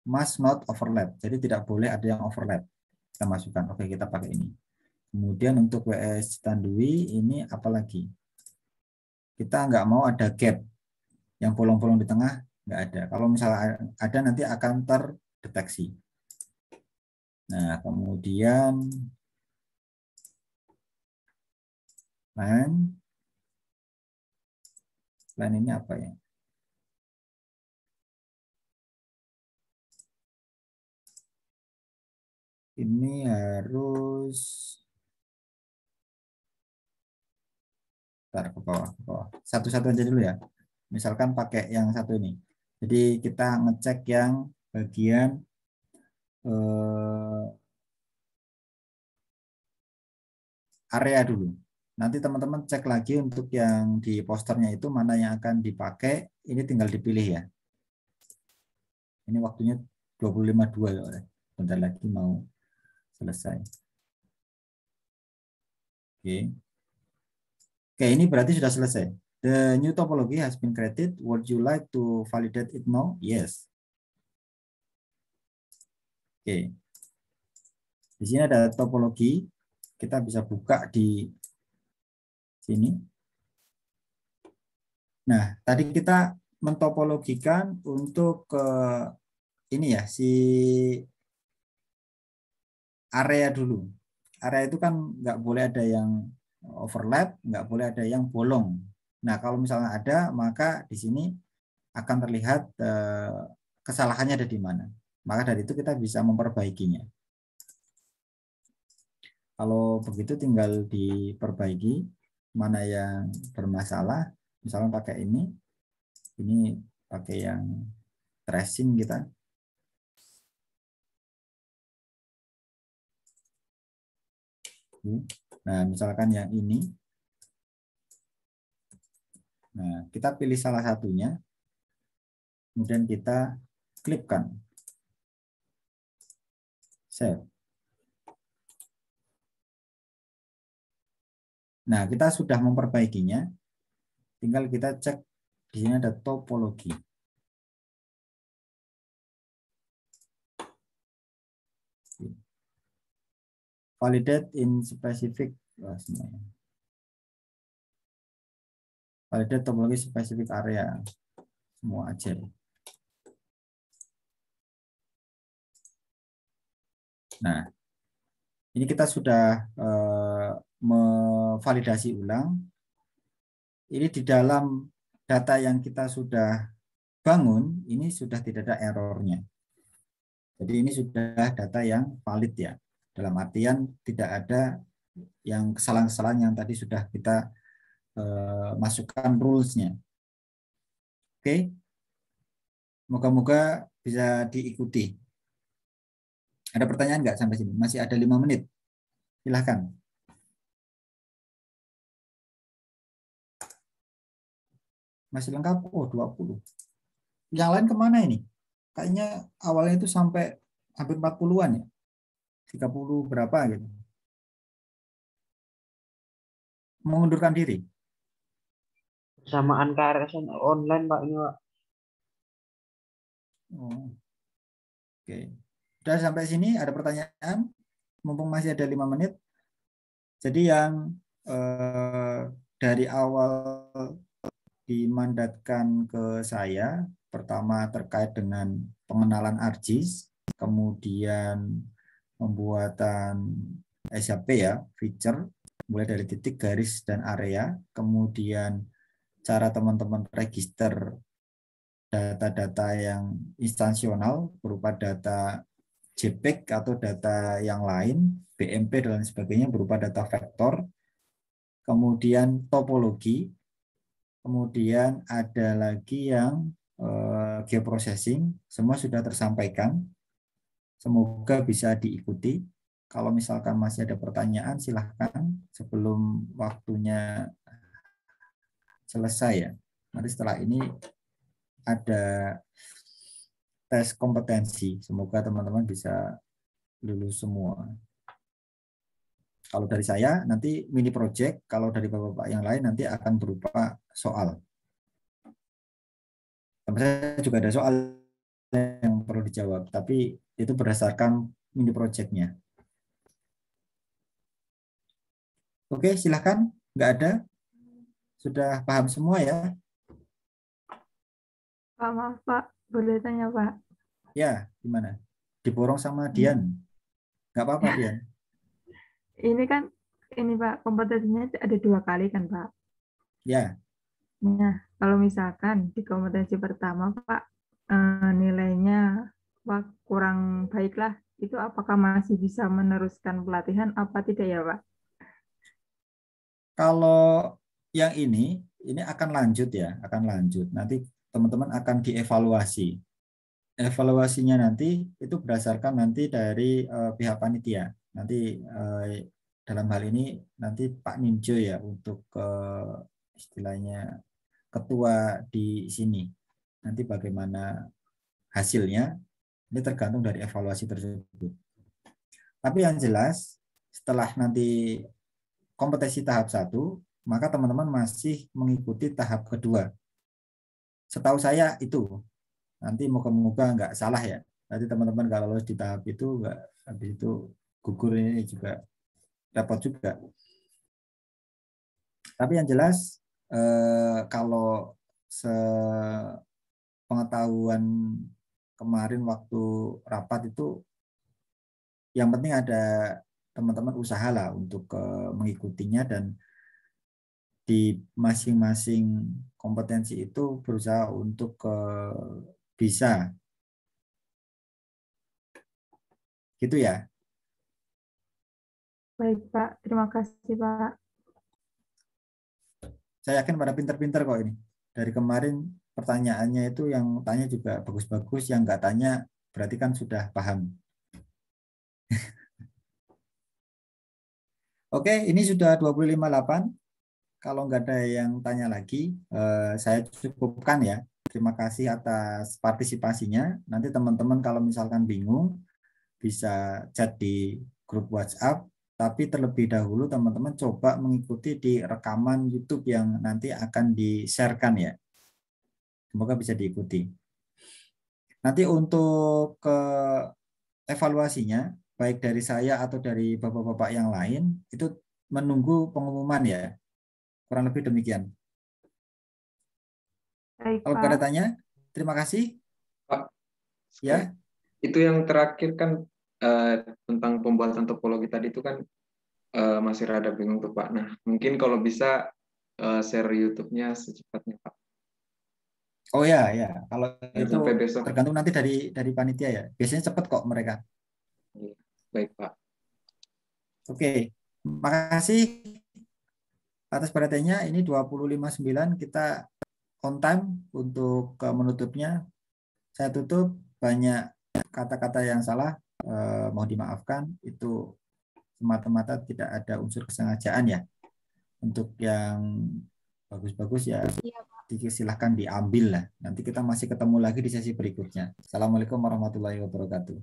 must not overlap. Jadi tidak boleh ada yang overlap. Kita masukkan. Oke, kita pakai ini. Kemudian untuk WS Tandui ini apalagi? Kita nggak mau ada gap. Yang bolong-bolong di tengah nggak ada. Kalau misalnya ada nanti akan terdeteksi. Nah, kemudian line ini apa ya? Ini harus ke bawah. Satu-satu aja dulu ya. Misalkan pakai yang satu ini. Jadi kita ngecek yang bagian area dulu. Nanti teman-teman cek lagi untuk yang di posternya itu mana yang akan dipakai. Ini tinggal dipilih ya. Ini waktunya 25.2 ya. Bentar lagi mau selesai. Oke. Oke, ini berarti sudah selesai. The new topology has been created. Would you like to validate it now? Yes. Oke. Di sini ada topologi. Kita bisa buka di sini. Nah, tadi kita mentopologikan untuk ini ya, si area dulu. Area itu kan nggak boleh ada yang overlap, nggak boleh ada yang bolong. Nah, kalau misalnya ada, maka di sini akan terlihat kesalahannya ada di mana. Maka dari itu kita bisa memperbaikinya. Kalau begitu tinggal diperbaiki mana yang bermasalah. Misalnya pakai ini pakai yang tracing kita. Nah, misalkan yang ini. Nah, kita pilih salah satunya. Kemudian kita klipkan. Save. Nah, kita sudah memperbaikinya. Tinggal kita cek di sini ada topologi. Validate in specific. Validate topologi specific area. Semua aja. Nah, ini kita sudah memvalidasi ulang. Ini di dalam data yang kita sudah bangun, ini sudah tidak ada errornya. Jadi ini sudah data yang valid ya. Dalam artian tidak ada yang kesalahan-kesalahan yang tadi sudah kita masukkan rules-nya. Oke. Moga-moga bisa diikuti. Ada pertanyaan nggak sampai sini? Masih ada 5 menit. Silahkan. Masih lengkap? Oh, 20. Yang lain kemana ini? Kayaknya awalnya itu sampai hampir 40-an ya. 30 berapa gitu. Mengundurkan diri. Persamaan KRS online, Pak, ini, Pak. Oh. Oke. Sudah sampai sini ada pertanyaan? Mumpung masih ada 5 menit. Jadi yang dari awal dimandatkan ke saya, pertama terkait dengan pengenalan ArcGIS, kemudian pembuatan SAP ya, feature, mulai dari titik, garis, dan area, kemudian cara teman-teman register data-data yang instansional berupa data JPEG atau data yang lain, BMP dan lain sebagainya berupa data vektor, kemudian topologi, kemudian ada lagi yang geoprocessing, semua sudah tersampaikan. Semoga bisa diikuti. Kalau misalkan masih ada pertanyaan, silahkan sebelum waktunya selesai ya. Nanti setelah ini ada tes kompetensi. Semoga teman-teman bisa lulus semua. Kalau dari saya nanti mini project, kalau dari Bapak-Bapak yang lain nanti akan berupa soal. Saya juga ada soal yang perlu dijawab, tapi itu berdasarkan mini project-nya. Oke, silahkan. Nggak ada? Sudah paham semua ya? Pak, maaf Pak, boleh tanya Pak? Ya, gimana? Diborong sama Dian. Nggak apa-apa, Dian. Ini kan, ini Pak, kompetensinya ada 2 kali kan Pak? Ya, Nah, kalau misalkan di kompetensi pertama Pak, nilainya Pak, kurang baik lah, itu apakah masih bisa meneruskan pelatihan apa tidak ya Pak? kalau yang ini akan lanjut ya, akan lanjut. Nanti teman-teman akan dievaluasi. Evaluasinya nanti itu berdasarkan nanti dari pihak panitia. Nanti dalam hal ini nanti Pak Ninjo ya untuk istilahnya ketua di sini. Nanti bagaimana hasilnya ini tergantung dari evaluasi tersebut. Tapi yang jelas setelah nanti kompetensi tahap 1, maka teman-teman masih mengikuti tahap kedua. Setahu saya itu. Nanti moga-moga nggak salah ya. Nanti teman-teman kalau lolos di tahap itu nggak, habis itu gugur ini juga repot juga. Tapi yang jelas kalau sepengetahuan kemarin waktu rapat itu yang penting ada teman-teman usaha lah untuk mengikutinya dan di masing-masing kompetensi itu berusaha untuk bisa gitu ya. Baik Pak, terima kasih Pak. Saya yakin pada pinter-pinter kok ini. Dari kemarin pertanyaannya itu yang tanya juga bagus-bagus, yang nggak tanya berarti kan sudah paham. Oke, ini sudah 25.8. Kalau nggak ada yang tanya lagi, saya cukupkan ya. Terima kasih atas partisipasinya. Nanti teman-teman kalau misalkan bingung, bisa chat di grup WhatsApp. Tapi terlebih dahulu teman-teman coba mengikuti di rekaman YouTube yang nanti akan di-share-kan ya. Semoga bisa diikuti. Nanti untuk evaluasinya, baik dari saya atau dari bapak-bapak yang lain, itu menunggu pengumuman ya. Kurang lebih demikian. Baik Kalau ada Pak. tanya, terima kasih. Pak, Ya, itu yang terakhir kan tentang pembuatan topologi tadi itu kan masih rada bingung tuh Pak. Nah, mungkin kalau bisa share YouTube-nya secepatnya Pak. oh ya, ya. Kalau Jangan itu sampai besok. tergantung nanti dari panitia ya. Biasanya cepat kok mereka. Iya, baik Pak. Oke, makasih atas perhatiannya. Ini 25.9 kita on time untuk menutupnya. Saya tutup, banyak kata-kata yang salah, mohon dimaafkan. Itu semata-mata tidak ada unsur kesengajaan ya. Untuk yang bagus-bagus ya silahkan diambil lah. Nanti kita masih ketemu lagi di sesi berikutnya. Assalamualaikum warahmatullahi wabarakatuh.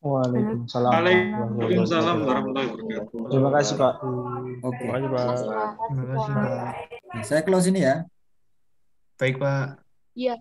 Waalaikumsalam. Waalaikumsalam warahmatullahi wabarakatuh. Terima kasih Pak. Oke, Terima kasih, Pak. Terima kasih, Terima kasih, Pak. Pak. saya close ini ya. Baik, Pak. Iya.